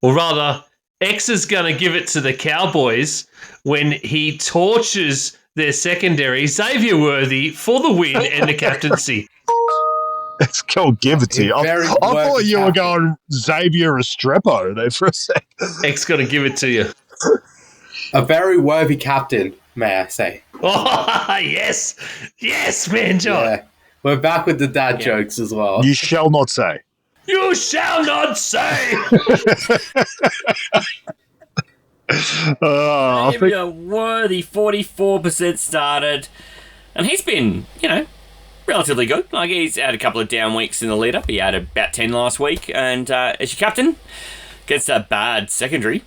Or rather, X is going to give it to the Cowboys when he tortures their secondary, Xavier Worthy, for the win and the captaincy. It's called give it to you. I thought you were going Xavier Restrepo there for a sec. X got to give it to you. A very worthy captain, may I say. Oh, yes. Yes, man, John. Yeah. We're back with the dad jokes as well. You shall not say. You shall not say. I think Xavier Worthy, 44% started. And he's been, relatively good. Like, he's had a couple of down weeks in the lead-up. He had about 10 last week. And as your captain, gets a bad secondary.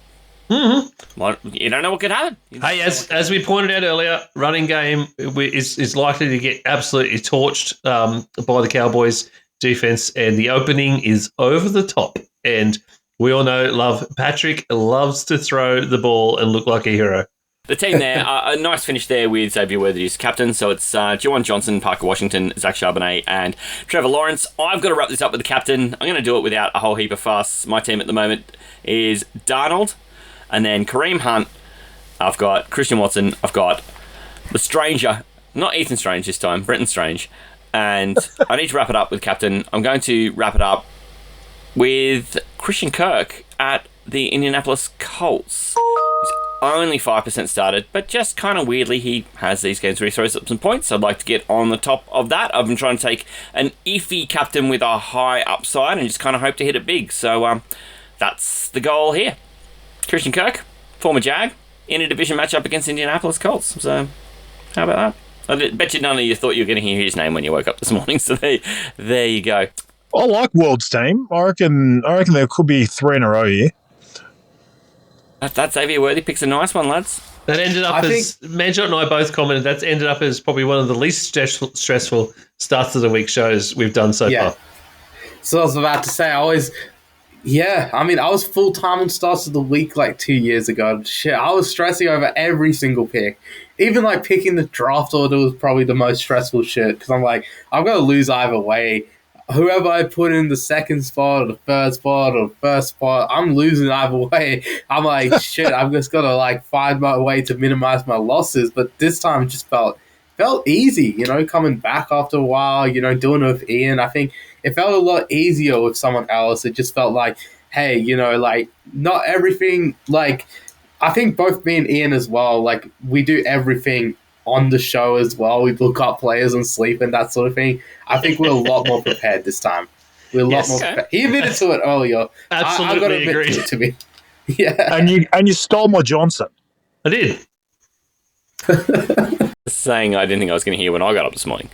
Mm-hmm. Well, you don't know what could happen. Hey, as we pointed out earlier, running game is likely to get absolutely torched by the Cowboys defense, and the opening is over the top. And we all know Patrick loves to throw the ball and look like a hero. The team there, a nice finish there with Xavier Worthy as captain. So it's Juwan Johnson, Parker Washington, Zach Charbonnet, and Trevor Lawrence. I've got to wrap this up with the captain. I'm going to do it without a whole heap of fuss. My team at the moment is Darnold, and then Kareem Hunt. I've got Christian Watson. I've got the Stranger, not Ethan Strange this time, Brenton Strange. And I need to wrap it up with captain. I'm going to wrap it up with Christian Kirk at the Indianapolis Colts. He's only 5% started, but just kind of weirdly, he has these games where he throws up some points. I'd like to get on the top of that. I've been trying to take an iffy captain with a high upside and just kind of hope to hit it big. So that's the goal here. Christian Kirk, former Jag, in a division matchup against Indianapolis Colts. So how about that? I bet you none of you thought you were going to hear his name when you woke up this morning. So there you go. I like World's team. I reckon there could be 3 in a row here. That Xavier Worthy picks a nice one, lads. That ended up Manjot and I both commented, that's ended up as probably one of the least stressful starts of the week shows we've done so far. So I was about to say, I was full-time on starts of the week like 2 years ago. Shit, I was stressing over every single pick. Even like picking the draft order was probably the most stressful shit because I'm like, I'm going to lose either way. Whoever I put in the second spot or the third spot or the first spot, I'm losing either way. I'm like, shit, I'm just going to like find my way to minimize my losses. But this time it just felt easy, coming back after a while, doing it with Ian. I think it felt a lot easier with someone else. It just felt like, hey, like not everything, like I think both me and Ian as well, like we do everything on the show as well. We look up players and sleep and that sort of thing. I think we're a lot more prepared this time. We're a lot more prepared. He admitted to it earlier. Absolutely I got to admit agreed. it to me. Yeah. And you stole my Johnson. I did. Saying I didn't think I was going to hear when I got up this morning.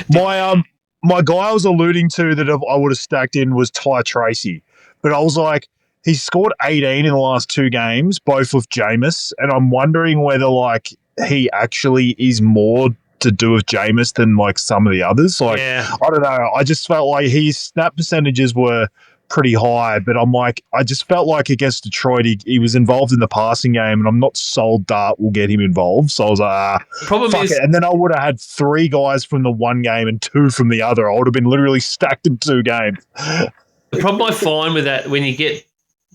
My guy I was alluding to that I would have stacked in was Ty Tracy. But I was like, he's scored 18 in the last 2 games, both with Jameis, and I'm wondering whether like he actually is more to do with Jameis than like some of the others. Like, I don't know. I just felt like his snap percentages were pretty high, but I'm like, I just felt like against Detroit, he was involved in the passing game, and I'm not sold Dart will get him involved. So I was like, fuck it. And then I would have had 3 guys from the one game and 2 from the other. I would have been literally stacked in 2 games. The problem I find with that, when you get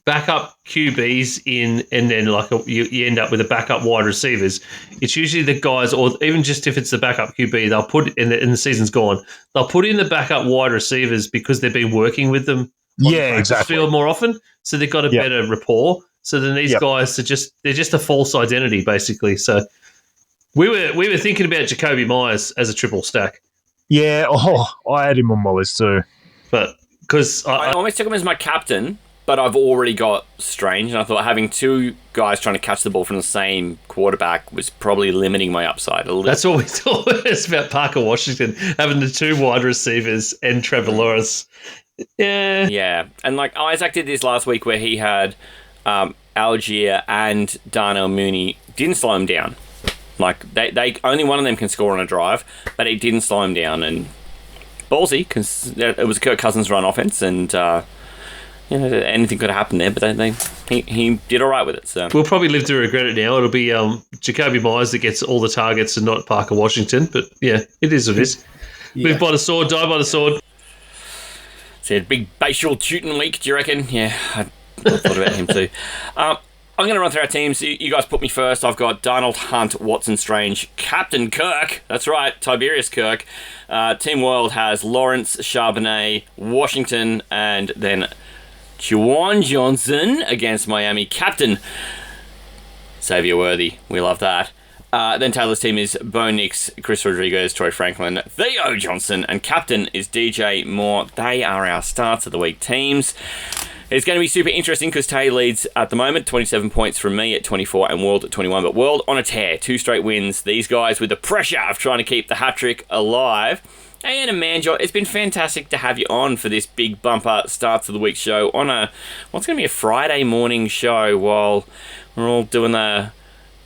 backup QBs in and then like you end up with a backup wide receivers, it's usually the guys, or even just if it's the backup QB, they'll put in the season's gone, they'll put in the backup wide receivers because they've been working with them on the practice field more often, so they've got a better rapport. So then these guys are they're just a false identity basically. So we were thinking about Jacoby Myers as a triple stack. Yeah, I had him on my list too, but because I almost took him as my captain. But I've already got Strange, and I thought having 2 guys trying to catch the ball from the same quarterback was probably limiting my upside a little. That's what we thought it's about Parker Washington, having the 2 wide receivers and Trevor Lawrence. Yeah. And like Isaac did this last week where he had Algier and Darnell Mooney. Didn't slow him down. Like, they only one of them can score on a drive, but it didn't slow him down. And ballsy, because it was Kirk Cousins' run offense, and anything could have happened there, but he did all right with it. So we'll probably live to regret it now. It'll be Jacoby Myers that gets all the targets and not Parker Washington. But yeah, it is what it is. Live by the sword, die by the sword. Said big facial shooting week. Do you reckon? Yeah, thought about him too. I'm going to run through our teams. You guys put me first. I've got Darnold, Hunt, Watson, Strange, Captain Kirk. That's right, Tiberius Kirk. Team World has Lawrence, Charbonnet, Washington, and then Juwan Johnson against Miami. Captain Xavier Worthy. We love that. Then Taylor's team is Bo Nix, Chris Rodriguez, Troy Franklin, Theo Johnson, and captain is DJ Moore. They are our starts of the week teams. It's going to be super interesting because Tay leads at the moment, 27 points from me at 24 and World at 21. But World on a tear, 2 straight wins. These guys with the pressure of trying to keep the hat-trick alive. And Manjot, it's been fantastic to have you on for this big bumper starts of the week show on what's going to be a Friday morning show while we're all doing the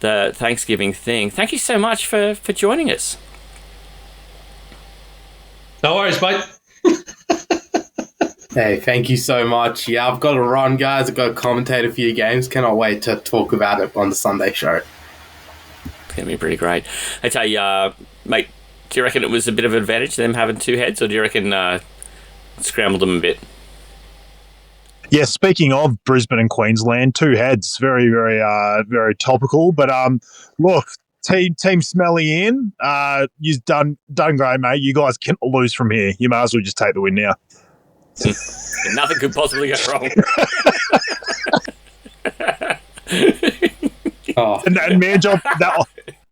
Thanksgiving thing. Thank you so much for joining us. No worries, mate. Hey, thank you so much. Yeah, I've got to run, guys. I've got to commentate a few games. Cannot wait to talk about it on the Sunday show. It's going to be pretty great. I tell you, mate, do you reckon it was a bit of an advantage them having 2 heads, or do you reckon scrambled them a bit? Yeah, speaking of Brisbane and Queensland, 2 heads, very, very, very topical. But look, Team Smelly in, you've done great, mate. You guys can't lose from here. You might as well just take the win now. Nothing could possibly go wrong. And Manjot,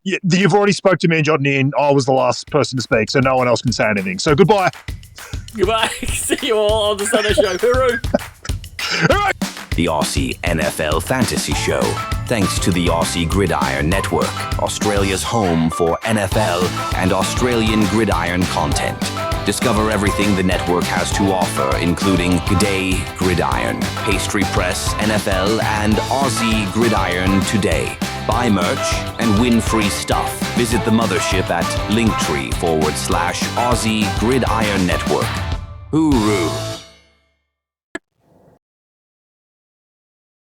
you've already spoke to Manjot and Ian. I was the last person to speak, so no one else can say anything. So goodbye. Goodbye. See you all on the Sunday show. Hooroo. The Aussie NFL Fantasy Show. Thanks to the Aussie Gridiron Network, Australia's home for NFL and Australian gridiron content. Discover everything the network has to offer, including Gday Gridiron, Pastry Press, NFL, and Aussie Gridiron Today. Buy merch and win free stuff. Visit the mothership at Linktree /Aussie Gridiron Network. Hooroo!